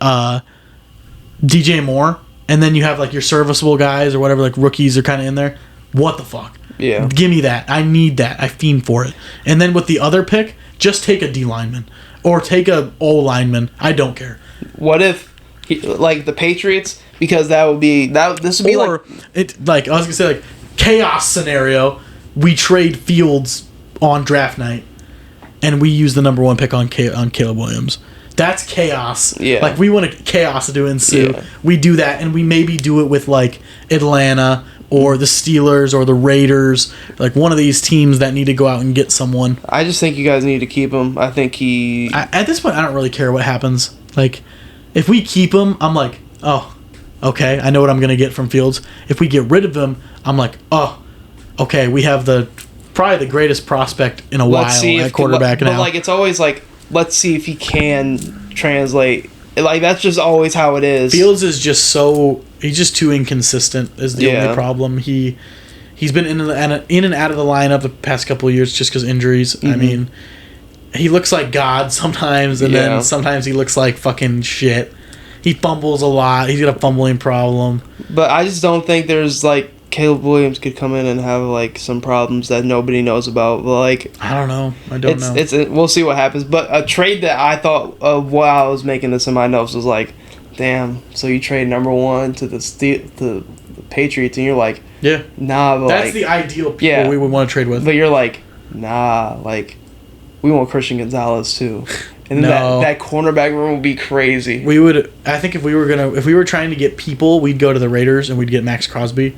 DJ Moore, and then you have like your serviceable guys or whatever, like rookies are kind of in there. What the fuck? Yeah. Give me that. I need that. I fiend for it. And then with the other pick, just take a D lineman or take a O lineman. I don't care. What if, like the Patriots? Because that would be that. This would be or like I was gonna say, like chaos scenario. We trade Fields on draft night, and we use the number 1 pick on Caleb Williams. That's chaos. Yeah. Like, we want chaos to ensue. Yeah. We do that, and we maybe do it with, like, Atlanta or the Steelers or the Raiders. Like, one of these teams that need to go out and get someone. I just think you guys need to keep him. I think at this point, I don't really care what happens. Like, if we keep him, I'm like, oh, okay, I know what I'm going to get from Fields. If we get rid of him, I'm like, oh, okay, we have probably the greatest prospect in a while at quarterback now. But, like, it's always like, let's see if he can translate. Like, that's just always how it is. Fields is just he's just too inconsistent is the only problem. He's been in and out of the lineup the past couple of years just because injuries. Mm-hmm. I mean, he looks like God sometimes, and then sometimes he looks like fucking shit. He fumbles a lot. He's got a fumbling problem. But I just don't think there's, like, Caleb Williams could come in and have, like, some problems that nobody knows about. But, like, I don't know. We'll see what happens. But a trade that I thought of while I was making this in my notes was like, damn, so you trade number 1 to the Patriots, and you're like, yeah, nah. But that's like, the ideal people we would want to trade with. But you're like, nah, like, we want Christian Gonzalez too. And then that cornerback room would be crazy. We would. I think if we were trying to get people, we'd go to the Raiders and we'd get Max Crosby.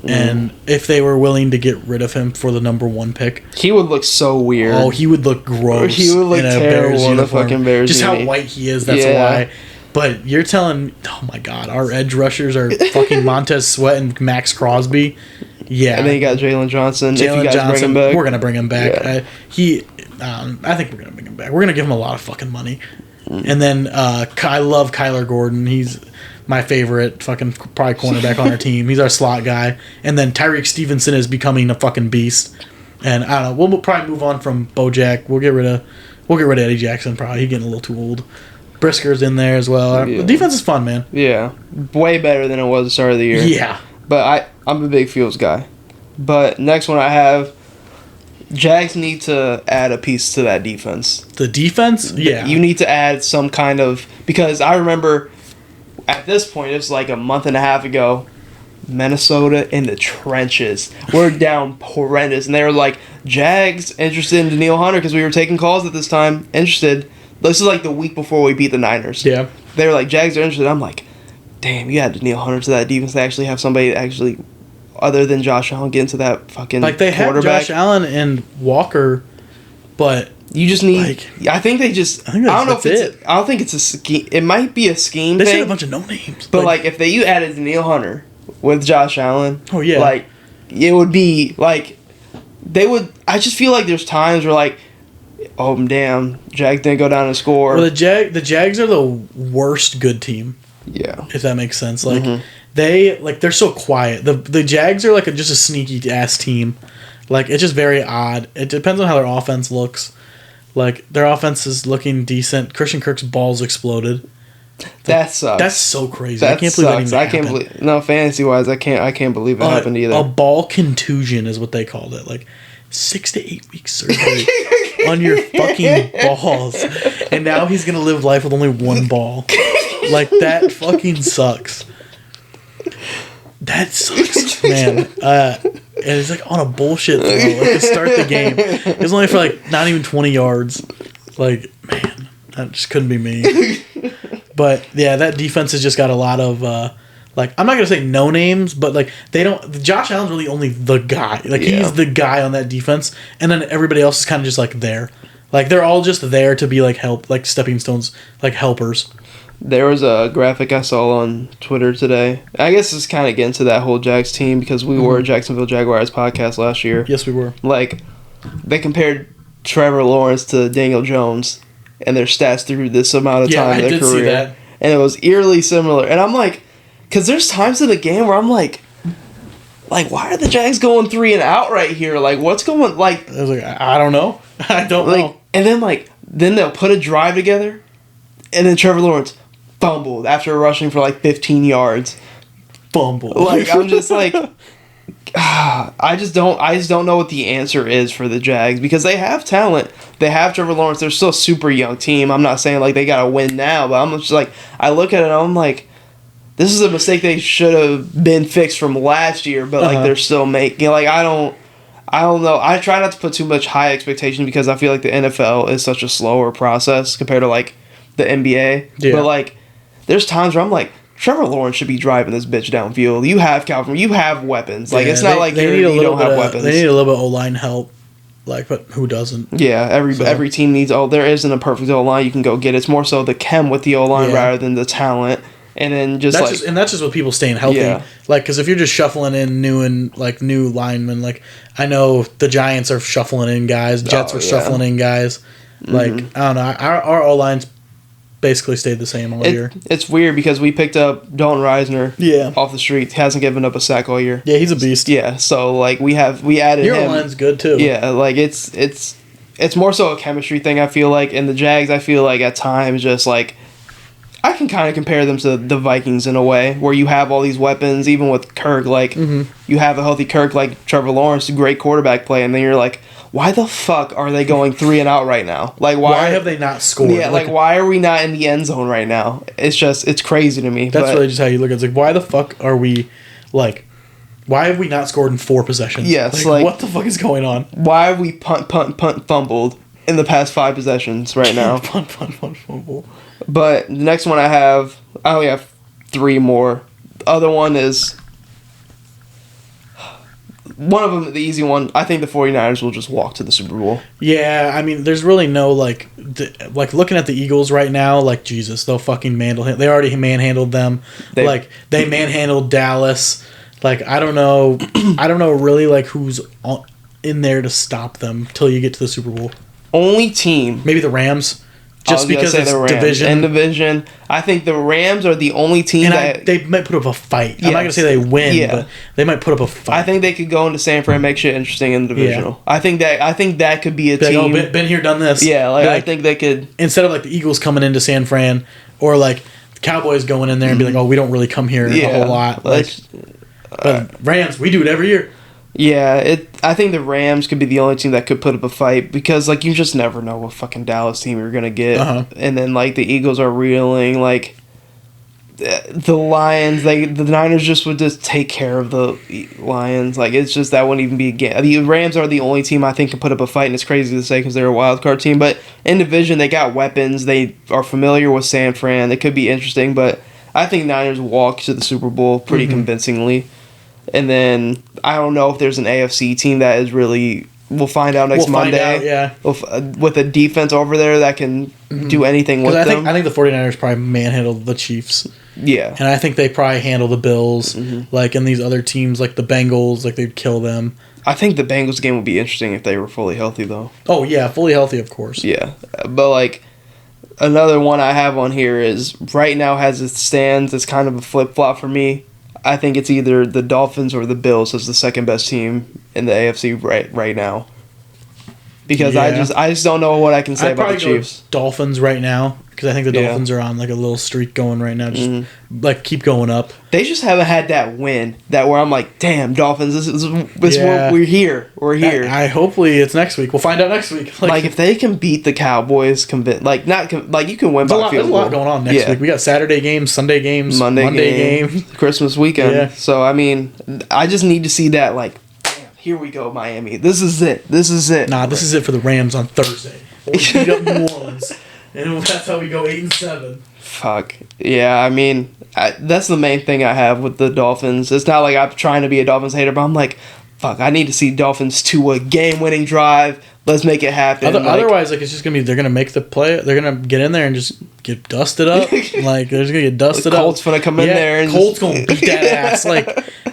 And if they were willing to get rid of him for the number 1 pick, he would look so weird. Oh, he would look gross. He would look terrible in a fucking Bears Just how white he is. That's why. But you're telling, oh my God, our edge rushers are fucking Montez Sweat and Max Crosby. Yeah, and then you got Jalen Johnson. Bring him back. We're gonna bring him back. Yeah. I think we're gonna bring him back. We're gonna give him a lot of fucking money. And then I love Kyler Gordon. He's my favorite fucking probably cornerback on our team. He's our slot guy. And then Tyreek Stevenson is becoming a fucking beast. And I don't know. We'll probably move on from Bojack. We'll get rid of Eddie Jackson. Probably he's getting a little too old. Brisker's in there as well. The defense is fun, man. Yeah, way better than it was at the start of the year. Yeah, but I'm a big Fields guy. But next one I have, Jags need to add a piece to that defense. The defense? Yeah. You need to add some kind of... Because I remember at this point, it was like a month and a half ago, Minnesota in the trenches. We're down horrendous. And they were like, Jags interested in Danielle Hunter because we were taking calls at this time. Interested. This is like the week before we beat the Niners. Yeah. They were like, Jags are interested. I'm like, damn, you got Danielle Hunter to that defense. They actually have somebody actually... Other than Josh Allen get into that fucking like they have Josh Allen and Walker, but you just need. I think they just. I don't know if it's. I don't think it's a scheme. It might be a scheme. They said a bunch of no names, but like if you added Danielle Hunter with Josh Allen, oh yeah, like it would be like they would. I just feel like there's times where like, oh damn, Jags didn't go down and score. Well, the Jags are the worst good team. Yeah, if that makes sense, like. They're so quiet. The Jags are like just a sneaky ass team. Like it's just very odd. It depends on how their offense looks. Like their offense is looking decent. Christian Kirk's balls exploded. That sucks. That's so crazy. That I can't believe that even happened. No, fantasy wise, I can't believe it happened either. A ball contusion is what they called it. Like 6 to 8 weeks surgery on your fucking balls, and now he's gonna live life with only one ball. Like that fucking sucks. That sucks, man. And it's like on a bullshit throw, like to start the game. It was only for like not even 20 yards. Like, man, that just couldn't be me. But yeah, that defense has just got a lot of like I'm not gonna say no names, but like they don't. Josh Allen's really only the guy. Like he's the guy on that defense, and then everybody else is kind of just like there. Like they're all just there to be like stepping stones, like helpers. There was a graphic I saw on Twitter today. I guess it's kind of getting to that whole Jags team because we were a Jacksonville Jaguars podcast last year. Yes, we were. Like, they compared Trevor Lawrence to Daniel Jones and their stats through this amount of time in their career. See that. And it was eerily similar. And I'm like, because there's times in the game where I'm like, why are the Jags going 3 and out right here? Like, what's going, like... I was like, I don't know. I don't know. And then, then they'll put a drive together, and then Trevor Lawrence fumbled after rushing for, 15 yards. Fumbled. I'm just like... I just don't know what the answer is for the Jags, because they have talent. They have Trevor Lawrence. They're still a super young team. I'm not saying, they got to win now, but I'm just I look at it and I'm like... This is a mistake they should have been fixed from last year, but they're still making. I don't know. I try not to put too much high expectation because I feel like the NFL is such a slower process compared to the NBA. Yeah. But there's times where I'm like, Trevor Lawrence should be driving this bitch downfield. You have Calvin. You have weapons. It's not you don't have weapons. They need a little bit of O-line help. But who doesn't? Yeah, every team needs. There isn't a perfect O-line you can go get. It's more so the chem with the O-line rather than the talent. And then that's just with people staying healthy. Yeah. Because if you're just shuffling in new linemen, I know the Giants are shuffling in guys, Jets were shuffling in guys. I don't know. Our O-line's basically stayed the same all year. It's weird because we picked up Dalton Reisner off the street. Hasn't given up a sack all year. Yeah, he's a beast. Yeah, so we added your him. O-line's good too. Yeah, it's more so a chemistry thing, I feel like. And the Jags, I feel like at times just I can kind of compare them to the Vikings in a way, where you have all these weapons, even with Kirk. You have a healthy Kirk like Trevor Lawrence, great quarterback play, and then you're like, why the fuck are they going 3 and out right now? Why have they not scored? Yeah, why are we not in the end zone right now? It's crazy to me. That's really just how you look at it. It's why the fuck are we, why have we not scored in 4 possessions? Yes, what the fuck is going on? Why have we punt, fumbled in the past 5 possessions right now? punt, fumble. But the next one I only have 3 more. The other one is, one of them, the easy one, I think the 49ers will just walk to the Super Bowl. Yeah, I mean, there's really no, looking at the Eagles right now, Jesus, they'll fucking manhandle. They already manhandled them. They manhandled Dallas. I don't know really, who's in there to stop them till you get to the Super Bowl. Only team. Maybe the Rams. Just because it's division. I think the Rams are the only team they might put up a fight. I'm not going to say they win, but they might put up a fight. I think they could go into San Fran and make shit interesting in the divisional. Yeah. I think that could be a team. Been here, done this. Yeah, I think they could. Instead of the Eagles coming into San Fran, or the Cowboys going in there and be oh, we don't really come here a whole lot. But Rams, we do it every year. Yeah, I think the Rams could be the only team that could put up a fight, because you just never know what fucking Dallas team you're gonna get. And then the Eagles are reeling. The Lions, the Niners just would just take care of the Lions. It's just that wouldn't even be a game. The Rams are the only team I think can put up a fight, and it's crazy to say because they're a wild card team. But in division, they got weapons. They are familiar with San Fran. It could be interesting, but I think Niners walk to the Super Bowl pretty convincingly. And then I don't know if there's an AFC team that is really. We'll find out next Monday. With a defense over there that can do anything with them. I think the 49ers probably manhandled the Chiefs. Yeah. And I think they probably handle the Bills. And these other teams, the Bengals, they'd kill them. I think the Bengals game would be interesting if they were fully healthy, though. Oh, yeah, fully healthy, of course. Yeah. But, another one I have on here is, right now as it stands, it's kind of a flip-flop for me. I think it's either the Dolphins or the Bills as the second best team in the AFC right now. Because I just don't know what I can say about the Chiefs. Dolphins right now, because I think the Dolphins are on a little streak going right now. Just keep going up. They just haven't had that win where I'm like, damn, Dolphins, we're here. We're here. Hopefully it's next week. We'll find out next week. If they can beat the Cowboys, you can win by field goal. There's a lot going on next week. We got Saturday games, Sunday games, Monday games, Christmas weekend. Yeah. So I just need to see that here we go, Miami. This is it. Nah, this is it for the Rams on Thursday. We'll beat up New Orleans. And that's how we go 8-7. Fuck. Yeah, that's the main thing I have with the Dolphins. It's not I'm trying to be a Dolphins hater, but I'm fuck, I need to see Dolphins to a game-winning drive. Let's make it happen. Otherwise, like, it's just gonna be, they're gonna make the play. They're gonna get in there and just get dusted up. Like, they're just gonna get dusted up. Colts gonna come in there and Colts gonna beat that ass. Like,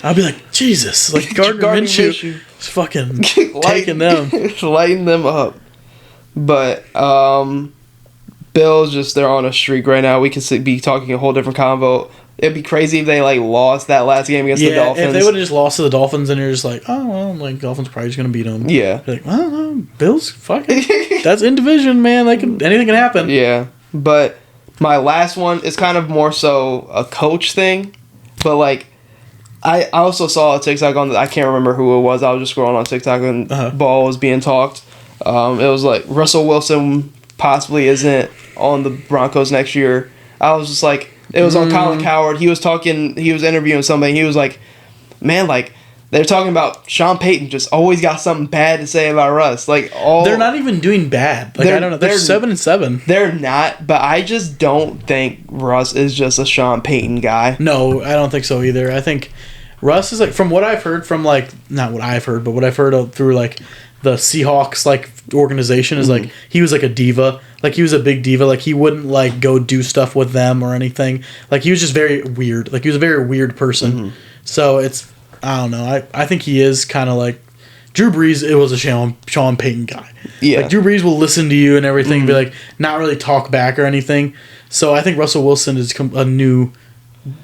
I'll be like, Jesus, like Gardner Minshew is fucking taking them, lighting them up. But Bills they're on a streak right now. We could be talking a whole different convo. It'd be crazy if they like lost that last game against the Dolphins. If they would have just lost to the Dolphins, and you're just like, oh well, like Dolphins probably just gonna beat them. Yeah, like, I don't know, Bills, fucking, that's in division, man. Anything can happen. Yeah, but my last one is kind of more so a coach thing, but like I also saw a TikTok I can't remember who it was. I was just scrolling on TikTok and ball was being talked. It was like Russell Wilson possibly isn't on the Broncos next year. I was just like. It was on Colin Cowherd. He was interviewing somebody. He was like, man, like, they're talking about Sean Payton just always got something bad to say about Russ. Like, they're not even doing bad. Like, I don't know. They're 7-7. They're not, but I just don't think Russ is just a Sean Payton guy. No, I don't think so either. I think Russ is, like, from what I've heard from, like, not what I've heard, but what I've heard through, like, the Seahawks, like, organization is, like, he was, like, a diva. Like, he was a big diva. Like, he wouldn't, like, go do stuff with them or anything. Like, he was just very weird. Like, he was a very weird person. So, I don't know. I think he is kind of like... Drew Brees, it was a Sean Payton guy. Yeah. Like, Drew Brees will listen to you and everything, be like, not really talk back or anything. So, I think Russell Wilson is a new...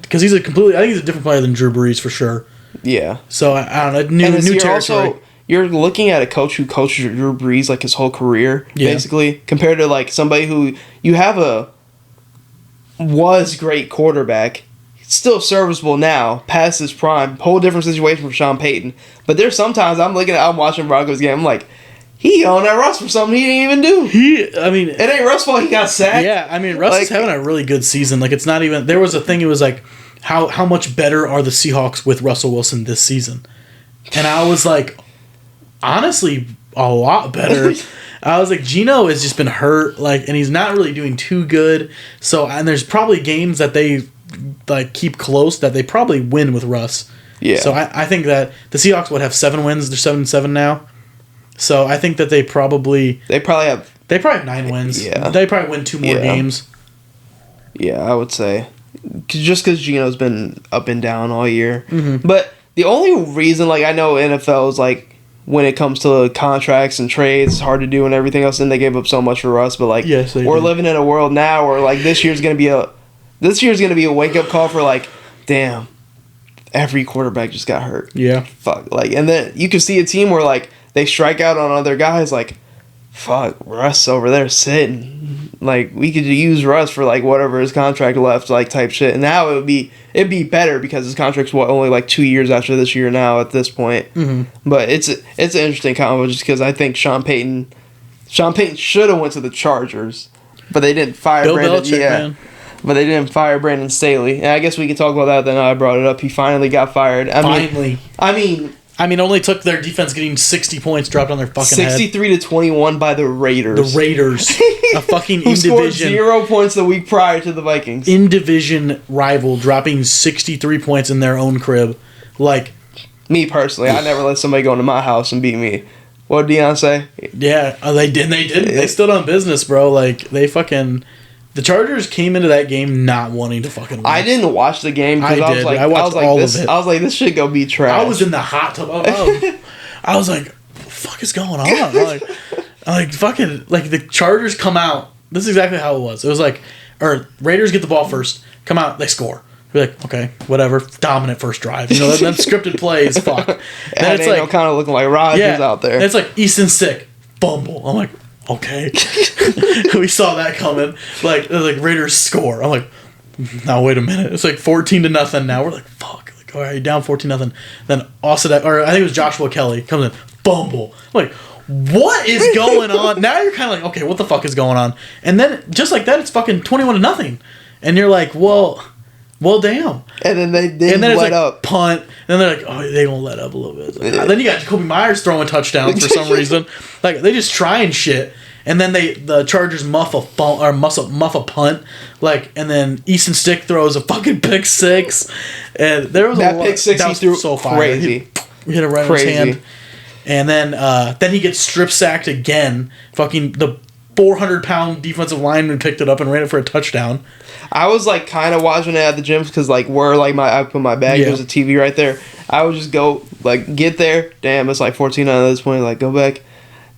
Because he's I think he's a different player than Drew Brees, for sure. Yeah. So, I don't know. New territory. You're looking at a coach who coached Drew Brees like his whole career, basically, compared to like somebody who you have was great quarterback, still serviceable now, past his prime, whole different situation from Sean Payton. But there's sometimes I'm watching Broncos game, I'm like, he yelling at Russ for something he didn't even do. It ain't Russ' fault he got sacked. Yeah, I mean, Russ is having a really good season. Like, it's not even, there was a thing, it was like, how much better are the Seahawks with Russell Wilson this season? And I was like, honestly, a lot better. I was like, Geno has just been hurt, like, and he's not really doing too good. So, and there's probably games that they like keep close that they probably win with Russ. Yeah. So I think that the Seahawks would have 7 wins. They're 7-7 now. So I think that they probably have 9 wins. Yeah. They probably win 2 more games. Yeah, I would say, just because Geno's been up and down all year. But the only reason, like, I know NFL is like, when it comes to contracts and trades, it's hard to do and everything else, and they gave up so much for us. But like, we're living in a world now where like this year's gonna be a wake up call for like, damn, every quarterback just got hurt. Yeah, fuck. Like, and then you can see a team where like they strike out on other guys. Like, fuck, Russ over there sitting. Like, we could use Russ for like whatever his contract left, like type shit. And now it'd be better because his contract's only like 2 years after this year now at this point. But it's an interesting combo just because I think Sean Payton should have went to the Chargers, but they didn't fire Brandon. Belichick, man. But they didn't fire Brandon Staley. And I guess we can talk about that. Then I brought it up. He finally got fired. I mean, only took their defense getting 60 points dropped on their fucking 63 to 21 by the Raiders. The Raiders. A fucking who scored 0 points the week prior to the Vikings. In-division rival dropping 63 points in their own crib. Like, me personally, I never let somebody go into my house and beat me. What did Deion say? Yeah, they didn't. They stood on business, bro. Like, they fucking... The Chargers came into that game not wanting to fucking win. I didn't watch the game because I was like, I was like, this shit go be trash. I was in the hot tub. I was like, what the fuck is going on? Like fucking, like the Chargers come out. This is exactly how it was. It was like, or Raiders get the ball first, come out, they score. We're like, okay, whatever, dominant first drive. You know, them scripted plays, fuck. Then it's like kind of looking like Rodgers out there. And it's like Easton Stick, fumble. I'm like, okay. We saw that coming. Like Raiders score. I'm like, now wait a minute. It's like 14-0 now. We're like, fuck. Like, all right, down 14-0. Then Austin, or I think it was Joshua Kelly comes in, fumble. I'm like, what is going on? Now you're kind of like, okay, what the fuck is going on? And then just like that, it's fucking 21-0. And you're like, well, damn. And then they let up. Punt. And then they're like, oh, they gonna let up a little bit. Like, then you got Jacoby Myers throwing touchdowns for some reason. Like, they just trying shit. And then the Chargers muff a punt. Like, and then Easton Stick throws a fucking pick six. And there was that pick six he threw so crazy. hit it right in his hand. And then he gets strip sacked again. Fucking the 400-pound defensive lineman picked it up and ran it for a touchdown. I was like kind of watching it at the gym because like where like I put my bag, there's a TV right there. I would just go like get there. Damn, it's like 14 at this point. Like go back.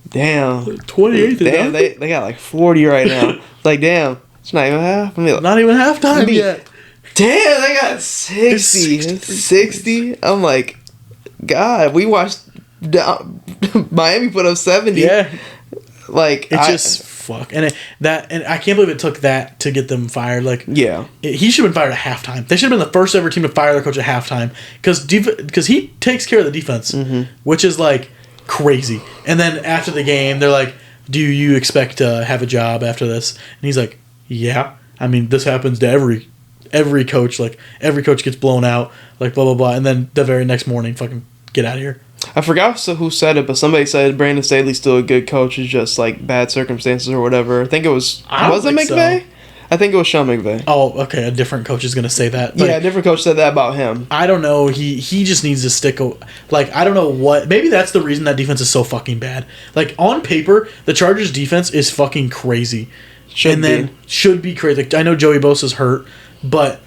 Damn. 28. Damn, they got like 40 right now. Like damn, it's not even half. Not even halftime yet. Damn, they got 60. 60. I'm like, God, we watched Miami put up 70. Yeah. Like fuck, and I can't believe it took that to get them fired. Like, he should have been fired at halftime. They should have been the first ever team to fire their coach at halftime because he takes care of the defense, which is like crazy. And then after the game, they're like, "Do you expect to have a job after this?" And he's like, "Yeah. I mean, this happens to every coach. Like, every coach gets blown out. Like, blah blah blah." And then the very next morning, fucking get out of here. I forgot who said it, but somebody said Brandon Staley's still a good coach. It's just like bad circumstances or whatever. I think it was it McVay? So. I think it was Sean McVay. Oh, okay. A different coach is going to say that. Yeah, a different coach said that about him. I don't know. He just needs to stick. Like, I don't know what. Maybe that's the reason that defense is so fucking bad. Like, on paper, the Chargers' defense is fucking crazy. Should be crazy. Like, I know Joey Bosa's hurt, but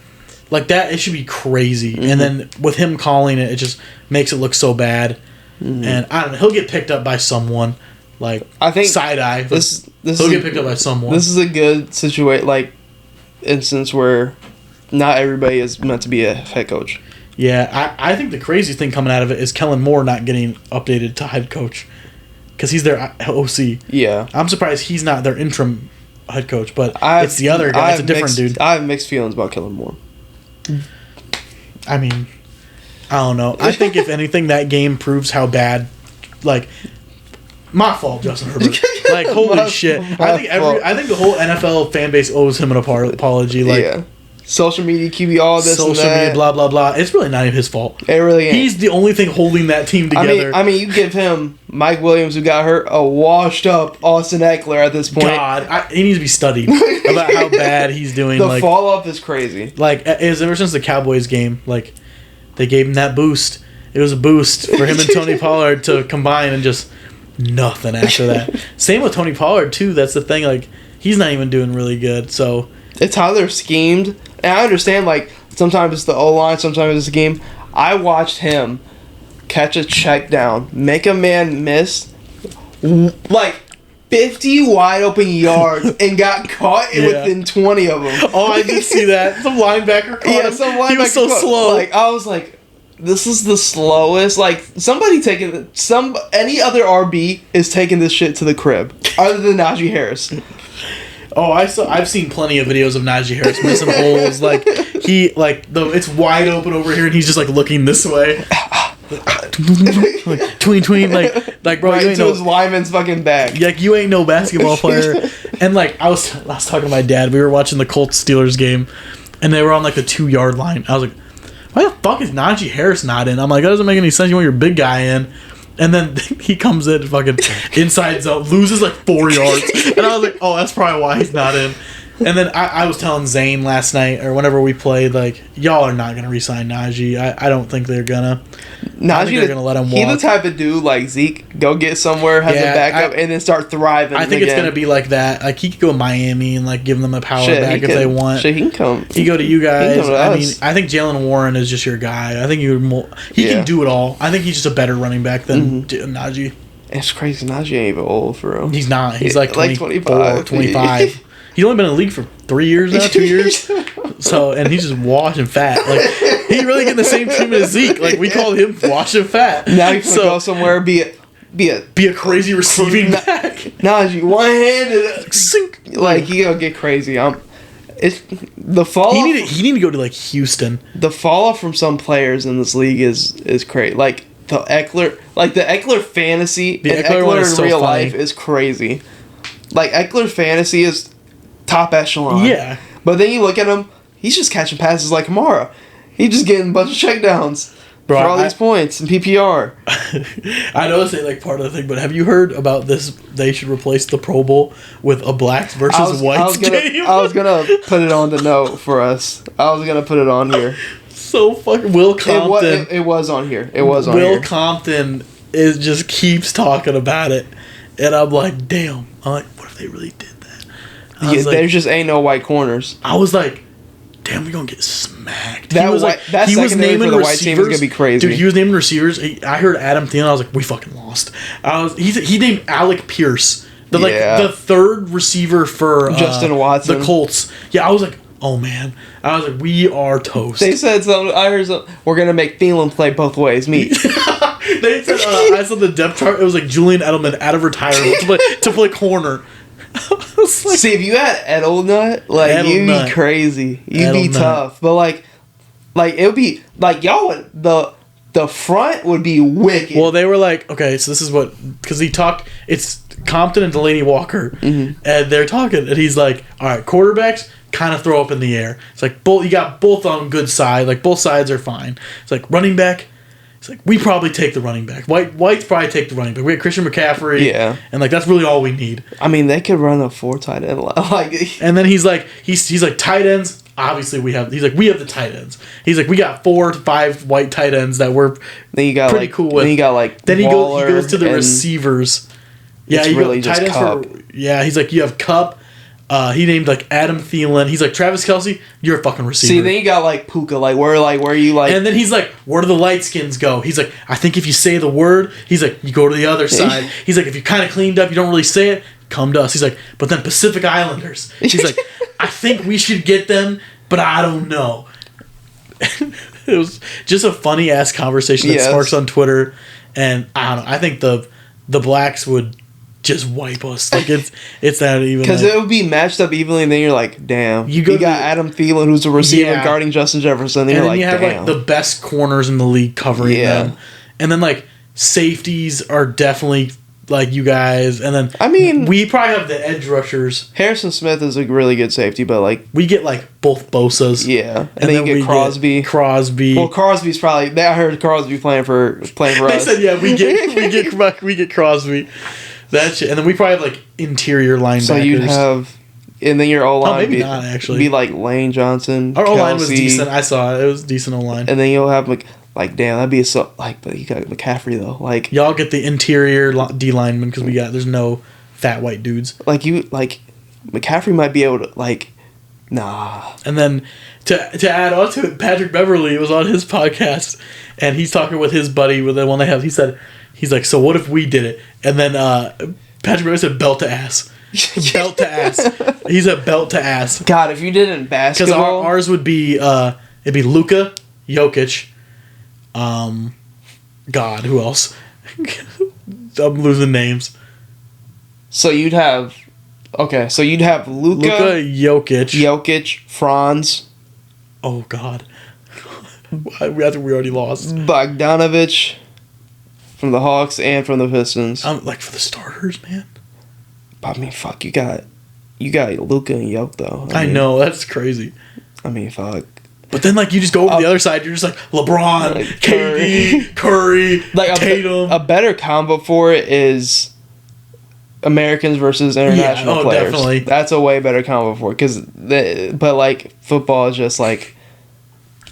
like that, it should be crazy. And then with him calling it, it just makes it look so bad. And I don't know. He'll get picked up by someone. Like, I think side eye. He'll get picked up by someone. This is a good situation, like instance where not everybody is meant to be a head coach. Yeah, I think the craziest thing coming out of it is Kellen Moore not getting updated to head coach because he's their OC. Yeah, I'm surprised he's not their interim head coach, but it's the other guy. It's a different dude. I have mixed feelings about Kellen Moore. I mean, I don't know. I think if anything, that game proves how bad. Like, my fault, Justin Herbert. Like, holy shit! I think the whole NFL fan base owes him an apology. Like, social media, QB, all this, social and that. Media, blah blah blah. It's really not even his fault. It really ain't. He's the only thing holding that team together. I mean, you give him Mike Williams, who got hurt, a washed up Austin Eckler at this point. God, he needs to be studied about how bad he's doing. The fall off is crazy. Like, ever since the Cowboys game, like, they gave him that boost. It was a boost for him and Tony Pollard to combine and just nothing after that. Same with Tony Pollard, too. That's the thing. Like, he's not even doing really good. So it's how they're schemed. And I understand, like, sometimes it's the O-line, sometimes it's the game. I watched him catch a check down, make a man miss, like, 50 wide open yards and got caught within 20 of them. Oh, I did see that. Some linebacker caught him. Some linebacker. He was so slow. Like, I was like, this is the slowest. Like, any other RB is taking this shit to the crib, other than Najee Harris. Oh, I've seen plenty of videos of Najee Harris missing holes. Like, it's wide open over here, and he's just like looking this way. Like, tween, like bro, right you ain't his lineman's fucking back. Like, you ain't no basketball player. And like, I was talking to my dad. We were watching the Colts Steelers game, and they were on like the 2-yard line. I was like, why the fuck is Najee Harris not in? I'm like, that doesn't make any sense. You want your big guy in. And then he comes in, fucking inside zone, loses like 4 yards. And I was like, oh, that's probably why he's not in. And then I was telling Zane last night, or whenever we played, like, y'all are not going to re-sign Najee. I don't think they're going to. Najee, they're going to let him walk. He's the type of dude like Zeke, go get somewhere, have a backup, and then start thriving. I think it's going to be like that. Like, he could go to Miami and, like, give them a power back if they want. Shit, he can come. He go to you guys. I mean, I think Jalen Warren is just your guy. I think he can do it all. I think he's just a better running back than Najee. It's crazy. Najee ain't even old for him. He's not. He's like 25. He's only been in the league for 3 years now, 2 years. So, and he's just washing fat. Like, he really getting the same treatment as Zeke. Like, we called him washing fat. Now he's gonna go somewhere, be a crazy receiving back. Najee, one-handed. Like, he gonna get crazy. It's the fall. He need to go to like Houston. The fall off from some players in this league is crazy. Like the Eckler fantasy, and Eckler in real life is crazy. Like, Eckler fantasy is top echelon. Yeah. But then you look at him, he's just catching passes like Kamara. He's just getting a bunch of checkdowns for all these points in PPR. I know it's like part of the thing, but have you heard about this? They should replace the Pro Bowl with a blacks versus whites game. I was gonna put it on the note for us. I was gonna put it on here. So fucking Will Compton. It was on here. It was on Will here. Compton just keeps talking about it, and I'm like, damn. I'm like, what if they really did that? Yeah, there just ain't no white corners. I was like, damn, we're gonna get smacked. That secondary for the white team is gonna be crazy. Dude, he was naming receivers. I heard Adam Thielen. I was like, we fucking lost. He named Alec Pierce, the third receiver for Justin Watson, the Colts. Yeah, I was like, oh man. I was like, we are toast. They said something. I heard something. We're gonna make Thielen play both ways. Me. They said I saw the depth chart. It was like Julian Edelman out of retirement to play corner. Like, see, if you had Edelnut, you'd be crazy. You'd be tough. But like it would be like y'all would the front would be wicked. Well, they were like, okay, so this is what, because he talked. It's Compton and Delaney Walker, and they're talking, and he's like, all right, quarterbacks kind of throw up in the air. It's like you got both on good side, like both sides are fine. It's like running back. It's like we probably take the running back. White's probably take the running back. We had Christian McCaffrey, and like that's really all we need. I mean, they could run a 4 tight end and then he's like tight ends. Obviously, we have the tight ends. He's like, we got 4 to 5 white tight ends that we're pretty cool with. Then you got then he goes to the receivers. Yeah, it's really just Cup. He's like, you have Cup. He named like Adam Thielen. He's like, Travis Kelce, you're a fucking receiver. See, then you got like Puka, where are you like? And then he's like, where do the light skins go? He's like, I think if you say the word, he's like, you go to the other side. He's like, if you're kind of cleaned up, you don't really say it, come to us. He's like, but then Pacific Islanders. He's like, I think we should get them, but I don't know. It was just a funny ass conversation that sparks on Twitter, and I don't know. I think the blacks would just wipe us. Like it's that even, because it would be matched up evenly, and then you're like, damn. You got Adam Thielen, who's a receiver guarding Justin Jefferson. And you're like, you have damn. like the best corners in the league covering them, and then like safeties are definitely like you guys, and then I mean we probably have the edge rushers. Harrison Smith is a really good safety, but like we get like both Bosas. Yeah, and then you get Crosby. Well, Crosby's probably. I heard Crosby playing for us. They said we get Crosby. That shit, and then we probably have like interior linebackers. So you'd have, and then your O line be like Lane Johnson. Our O line was decent. I saw it was decent O line. And then you'll have like damn, that'd be but you got McCaffrey though. Like y'all get the interior D lineman because there's no fat white dudes. Like McCaffrey might be able to nah. And then to add on to it, Patrick Beverly was on his podcast, and he's talking with his buddy with the one they have. He said. He's like, so what if we did it? And then Patrick Beverly said, belt to ass. Belt to ass. He's a belt to ass. God, if you did it in basketball. Because ours would be, it'd be Luka, Jokic, God, who else? I'm losing names. So you'd have Luka, Jokic, Franz. Oh, God. I think we already lost. Bogdanovich. From the Hawks and from the Pistons. Like for the starters, man. I mean, fuck, you got Luka and Yoke though. I know, that's crazy. I mean, fuck. But then you just go over the other side. You're just like LeBron, KD, Curry, Tatum. A better combo for it is Americans versus international players. Definitely. That's a way better combo for it but football is just like.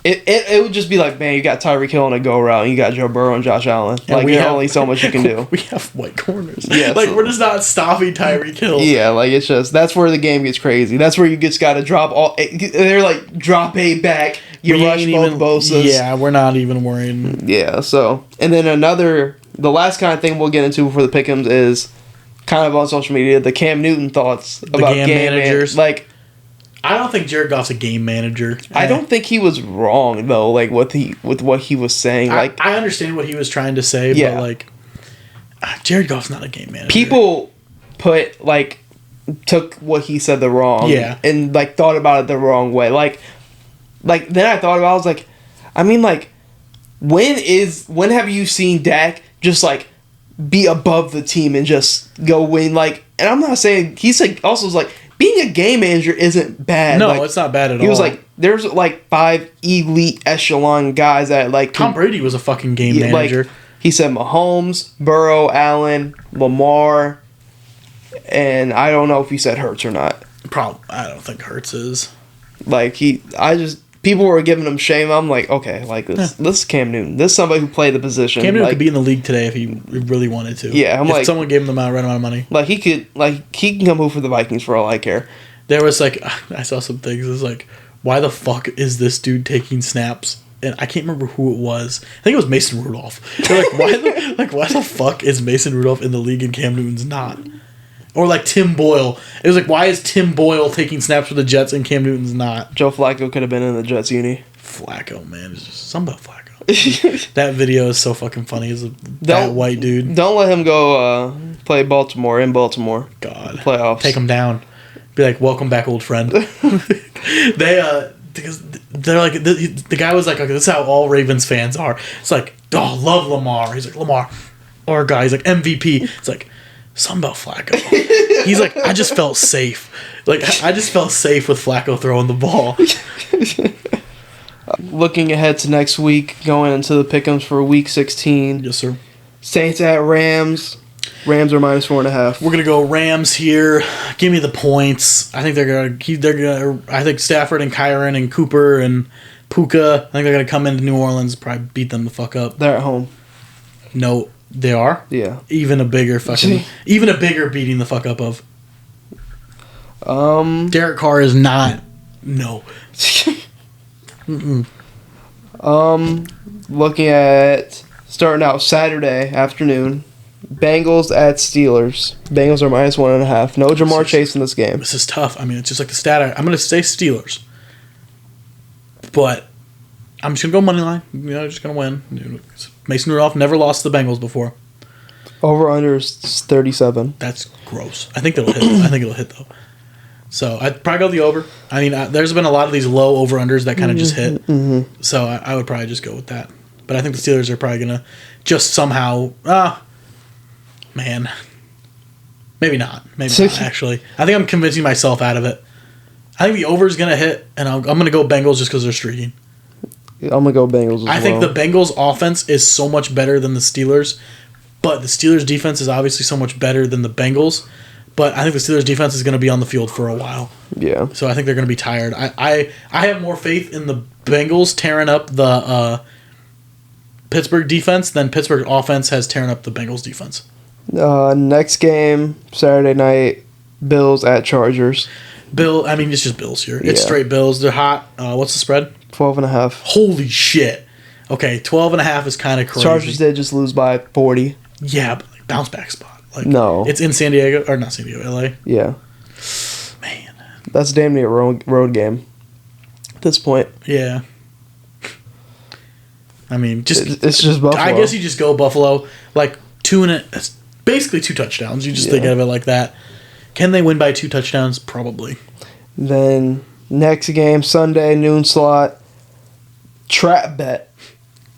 It would just be like, man, you got Tyreek Hill on a go route, and you got Joe Burrow and Josh Allen. And there's only so much you can do. We have white corners. Yeah, we're just not stopping Tyreek Hill. Yeah, it's just, that's where the game gets crazy. That's where you just got to drop all. They're like, drop a back. You rush both Bosas. Yeah, we're not even worrying. Yeah, so. And then the last kind of thing we'll get into before the Pickems is kind of on social media, the Cam Newton thoughts about game managers. I don't think Jared Goff's a game manager. I don't think he was wrong though. With what he was saying. I understand what he was trying to say, but Jared Goff's not a game manager. People took what he said the wrong. Yeah. And thought about it the wrong way. Then I thought about it, I was like, I mean when have you seen Dak just be above the team and just go win? And I'm not saying being a game manager isn't bad. No, it's not bad at all. He was there's 5 elite echelon guys that Tom Brady was a fucking game manager. He said Mahomes, Burrow, Allen, Lamar, and I don't know if he said Hurts or not. I don't think Hurts is. people were giving him shame. I'm like, okay, like this is Cam Newton. This is somebody who played the position. Cam Newton like, could be in the league today if he really wanted to. Yeah, if someone gave him the right amount of money. Like he can come move for the Vikings for all I care. There was like I saw some things. It was like, why the fuck is this dude taking snaps? And I can't remember who it was. I think it was Mason Rudolph. They're like, why the fuck is Mason Rudolph in the league and Cam Newton's not? Or like Tim Boyle. It was like, why is Tim Boyle taking snaps for the Jets and Cam Newton's not? Joe Flacco could have been in the Jets uni. Flacco, man. It's just something about Flacco. That video is so fucking funny. He's that white dude. Don't let him go play Baltimore in Baltimore. God. Playoffs. Take him down. Be like, welcome back, old friend. Because they're like, the guy was like, okay, this is how all Ravens fans are. It's like, oh, love Lamar. He's like, Lamar. Our guy, he's like, MVP. It's like, something about Flacco. He's like, I just felt safe. Like, I just felt safe with Flacco throwing the ball. Looking ahead to next week, going into the Pickems for Week 16. Yes, sir. Saints at Rams. Rams are minus 4.5. We're gonna go Rams here. Give me the points. I think I think Stafford and Kyron and Cooper and Puka. I think they're gonna come into New Orleans, probably beat them the fuck up. They're at home. No, they are. Yeah. Even a bigger beating the fuck up of. Derek Carr is not. No. Looking at starting out Saturday afternoon. Bengals at Steelers. Bengals are minus 1.5. No Jamar Chase in this game. This is tough. I mean, it's just like the stat. I'm going to say Steelers. But I'm just going to go money line. Just going to win. Mason Rudolph never lost to the Bengals before. Over-under is 37. That's gross. I think it'll hit, though. So I'd probably go the over. I mean, there's been a lot of these low over-unders that kind of just hit. Mm-hmm. So I would probably just go with that. But I think the Steelers are probably going to just somehow... Man. Maybe not. Maybe not, actually. I think I'm convincing myself out of it. I think the over is going to hit, and I'm going to go Bengals just because they're streaking. I'm going to go Bengals as well. I think the Bengals offense is so much better than the Steelers, but the Steelers defense is obviously so much better than the Bengals, but I think the Steelers defense is going to be on the field for a while. Yeah. So I think they're going to be tired. I have more faith in the Bengals tearing up the Pittsburgh defense than Pittsburgh offense has tearing up the Bengals defense. Next game, Saturday night, Bills at Chargers. It's just Bills here. It's straight Bills. They're hot. What's the spread? 12.5. Holy shit. Okay, 12.5 is kind of crazy. Chargers did just lose by 40. Yeah, but like bounce back spot. Like, no. It's in San Diego, or not San Diego, LA. Yeah. Man. That's damn near a road game at this point. Yeah. I mean, it's just Buffalo. I guess you just go Buffalo. Like, basically 2 touchdowns. You just think of it like that. Can they win by 2 touchdowns? Probably. Then next game, Sunday, noon slot. Trap bet.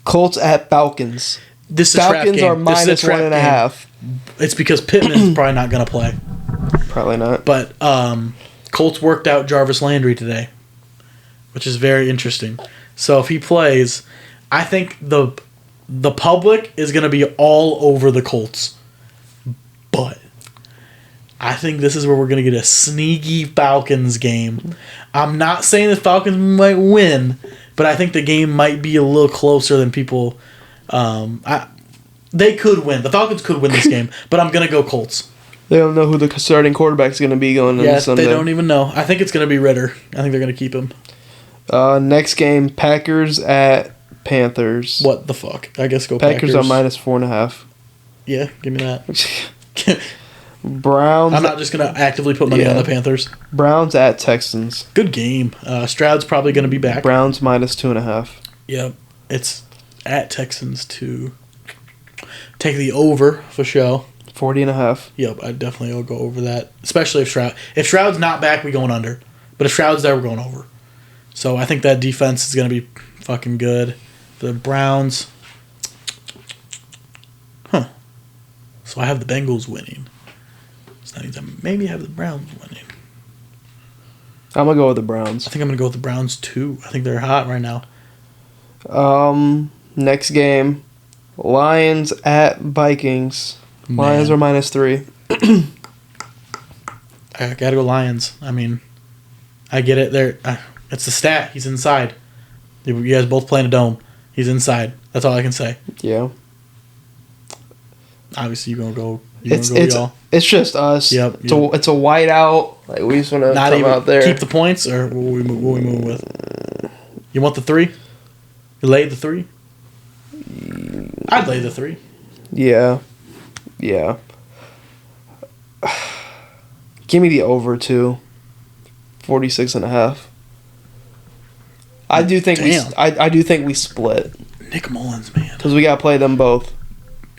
Colts at Falcons. Falcons are minus 1.5. It's because Pittman's probably not going to play. Probably not. But Colts worked out Jarvis Landry today, which is very interesting. So if he plays, I think the public is going to be all over the Colts. But I think this is where we're going to get a sneaky Falcons game. I'm not saying the Falcons might win, but I think the game might be a little closer than people... they could win. The Falcons could win this game, but I'm going to go Colts. They don't know who the starting quarterback is going to be going into Sunday. They don't even know. I think it's going to be Ritter. I think they're going to keep him. Next game, Packers at Panthers. What the fuck? I guess go Packers. Packers are minus 4.5. Yeah, give me that. Browns. I'm not just going to actively put money on the Panthers. Browns at Texans. Good game. Stroud's probably going to be back. Browns minus 2.5. Yep. It's at Texans to take the over for show. 40.5. Yep, I definitely will go over that. Especially if Stroud's not back, we going under. But if Stroud's there, we're going over. So I think that defense is going to be fucking good. The Browns. So I have the Bengals winning. So that means I maybe have the Browns winning. I'm going to go with the Browns. I think I'm going to go with the Browns too. I think they're hot right now. Next game. Lions at Vikings. Lions are minus 3. I got to go Lions. I mean, I get it. It's the stat. He's inside. You guys both play in a dome. He's inside. That's all I can say. Yeah. Obviously, you're gonna go. It's just us. Yep. It's a whiteout. Like we just want to come out there. Keep the points, or what we move with? You want the 3? You lay the 3. I'd lay the 3. Yeah. Give me the over 2. 46.5. I do think I do think we split. Nick Mullins, man. Because we got to play them both.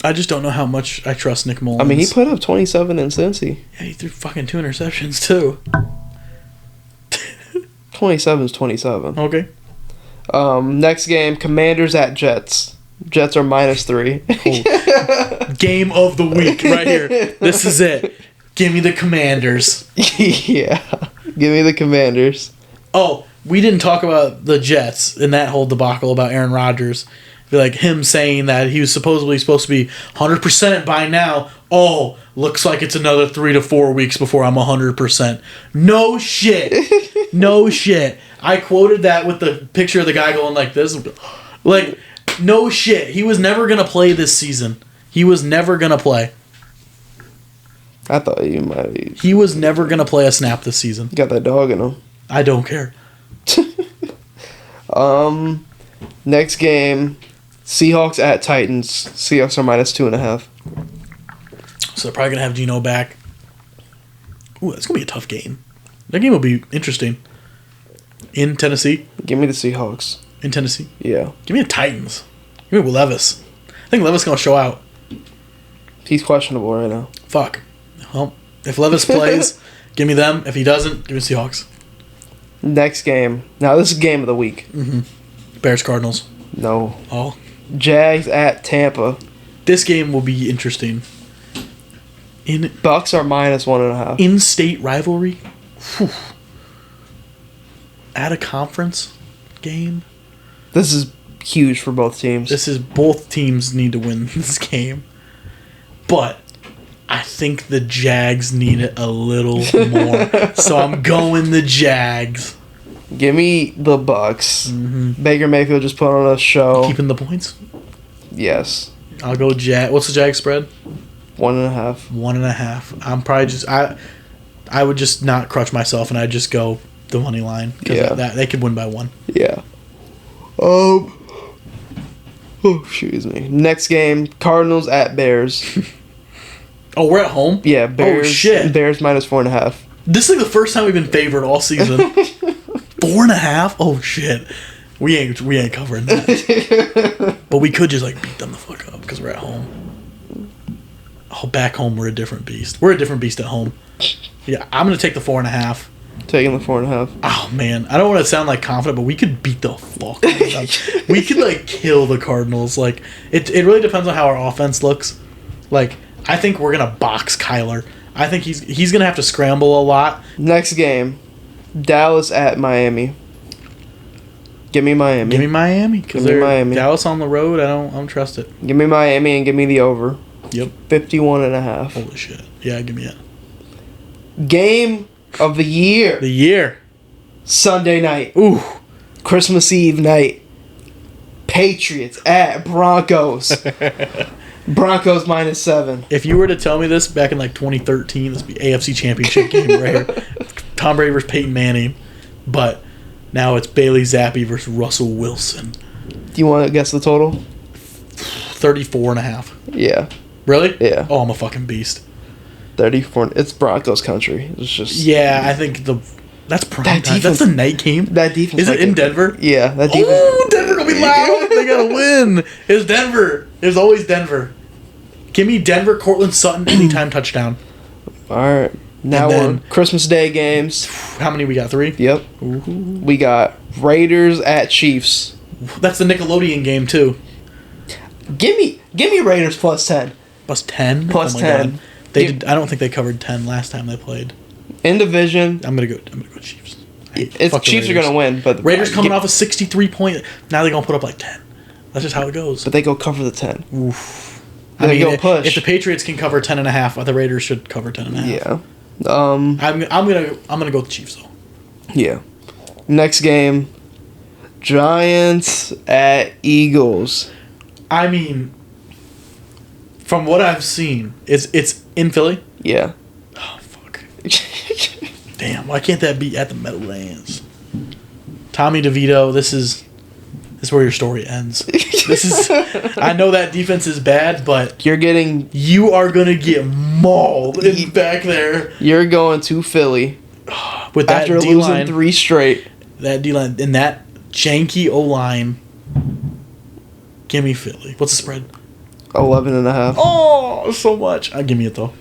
I just don't know how much I trust Nick Mullins. I mean, he put up 27 in Cincy. Yeah, he threw fucking 2 interceptions, too. 27 is 27. Okay. Next game, Commanders at Jets. Jets are -3. Game of the week right here. This is it. Give me the Commanders. Yeah. Give me the Commanders. Oh, we didn't talk about the Jets in that whole debacle about Aaron Rodgers. Like him saying that he was supposedly supposed to be 100% by now. Oh, looks like it's another 3 to 4 weeks before I'm 100%. No shit. No shit. I quoted that with the picture of the guy going like this. Like, no shit. He was never going to play this season. He was never going to play. I thought you might. He was never going to play a snap this season. Got that dog in him. I don't care. Next game, Seahawks at Titans. Seahawks are -2.5. So they're probably going to have Geno back. Ooh, that's going to be a tough game. That game will be interesting. In Tennessee. Give me the Seahawks. In Tennessee. Yeah. Give me the Titans. Give me Levis. I think Levis is going to show out. He's questionable right now. Fuck. Well, if Levis plays, give me them. If he doesn't, give me Seahawks. Next game. Now, this is game of the week. Mm-hmm. Bears Cardinals. No. Oh. Jags at Tampa. This game will be interesting. Bucks are -1.5. In-state rivalry. Whew. At a conference game. This is huge for both teams. Both teams need to win this game. But I think the Jags need it a little more. So I'm going the Jags. Give me the Bucks. Mm-hmm. Baker Mayfield just put on a show. Keeping the points? Yes. I'll go Jag. What's the Jag spread? 1.5. 1.5. I'm probably just I would just not crutch myself and I'd just go the money line because they could win by 1. Yeah. Excuse me. Next game, Cardinals at Bears. Oh, we're at home? Yeah, Bears. Oh shit. Bears -4.5. This is like the first time we've been favored all season. 4.5? Oh shit. We ain't covering that. But we could just like beat them the fuck up because we're at home. Oh, back home we're a different beast. We're a different beast at home. Yeah, I'm gonna take the 4.5. Taking the 4.5. Oh man, I don't want to sound like confident, but we could beat the fuck out of them. We could like kill the Cardinals. Like it really depends on how our offense looks. Like I think we're gonna box Kyler. I think he's gonna have to scramble a lot. Next game, Dallas at Miami. Give me Miami. Give me Miami because they're Miami. Dallas on the road. I don't trust it. Give me Miami and give me the over. Yep. 51.5. Holy shit. Yeah, give me it. Game of the year. The year. Sunday night. Ooh. Christmas Eve night. Patriots at Broncos. Broncos -7. If you were to tell me this back in like 2013, this would be AFC Championship game right here. Tom Brady versus Peyton Manning. But now it's Bailey Zappi versus Russell Wilson. Do you want to guess the total? 34.5. Yeah. Really? Yeah. Oh, I'm a fucking beast. 34. It's Broncos country. It's just. Yeah, I think that's prime time. That's the night game. That defense. Is it in Denver? Yeah, that defense. Oh, Denver gonna be loud. They gotta win. It's Denver. It's always Denver. Give me Denver, Cortland Sutton, anytime touchdown. All right. Now we're Christmas Day games. How many we got? 3? Yep. Ooh. We got Raiders at Chiefs. That's the Nickelodeon game too. Give me Raiders +10. +10? +10. God. I don't think they covered 10 last time they played. In division, I'm gonna go Chiefs. Chiefs are gonna win, but Raiders coming off a 63 point. Now they're gonna put up like 10. That's just how it goes. But they go cover the 10. Oof. They go push. If the Patriots can cover 10.5, the Raiders should cover 10.5. Yeah. I'm gonna go with the Chiefs though. Yeah. Next game, Giants at Eagles. I mean, from what I've seen, it's in Philly. Yeah. Oh fuck! Damn, why can't that be at the Meadowlands? Tommy DeVito, this is where your story ends. This is. I know that defense is bad, but you are gonna get mauled back there. You're going to Philly with that after D-line, losing 3 straight. That D-line and that janky O-line. Give me Philly. What's the spread? 11.5. Oh, so much. Give me it though.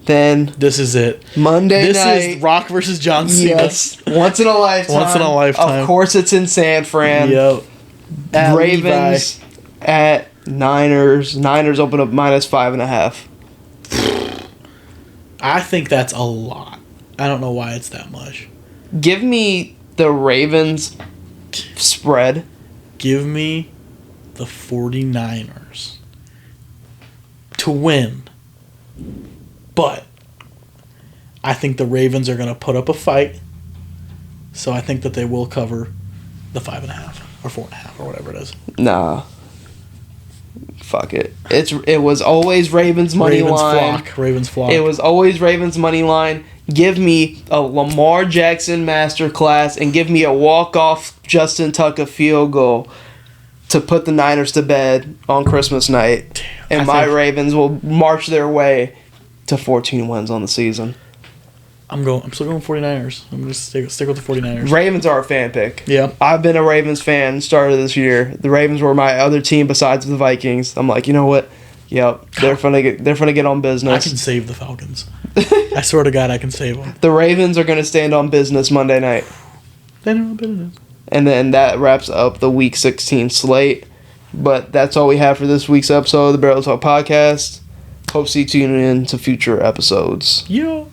Then this is it. Monday night. This is Rock versus John Cena. Yes. Once in a lifetime. Once in a lifetime. Of course it's in San Fran. Yep. At Ravens Levi. at Niners. Niners open up -5.5. I think that's a lot. I don't know why it's that much. Give me the Ravens spread. Give me the 49ers to win. But I think the Ravens are going to put up a fight. So I think that they will cover the 5.5 or 4.5 or whatever it is. Nah. Fuck it. It was always Ravens money line. Ravens flock. It was always Ravens money line. Give me a Lamar Jackson masterclass and give me a walk-off Justin Tucker field goal to put the Niners to bed on Christmas night. Damn, and my Ravens will march their way to 14 wins on the season. I'm still going 49ers. I'm just stick with the 49ers. Ravens are a fan pick. Yeah. I've been a Ravens fan started this year. The Ravens were my other team besides the Vikings. I'm like, you know what? Yep, they're gonna get on business. I can save the Falcons. I swear to God, I can save them. The Ravens are gonna stand on business Monday night. They know business. And then that wraps up the Week 16 slate. But that's all we have for this week's episode of the Barrel Talk Podcast. Hope to see you tune in to future episodes. Yeah.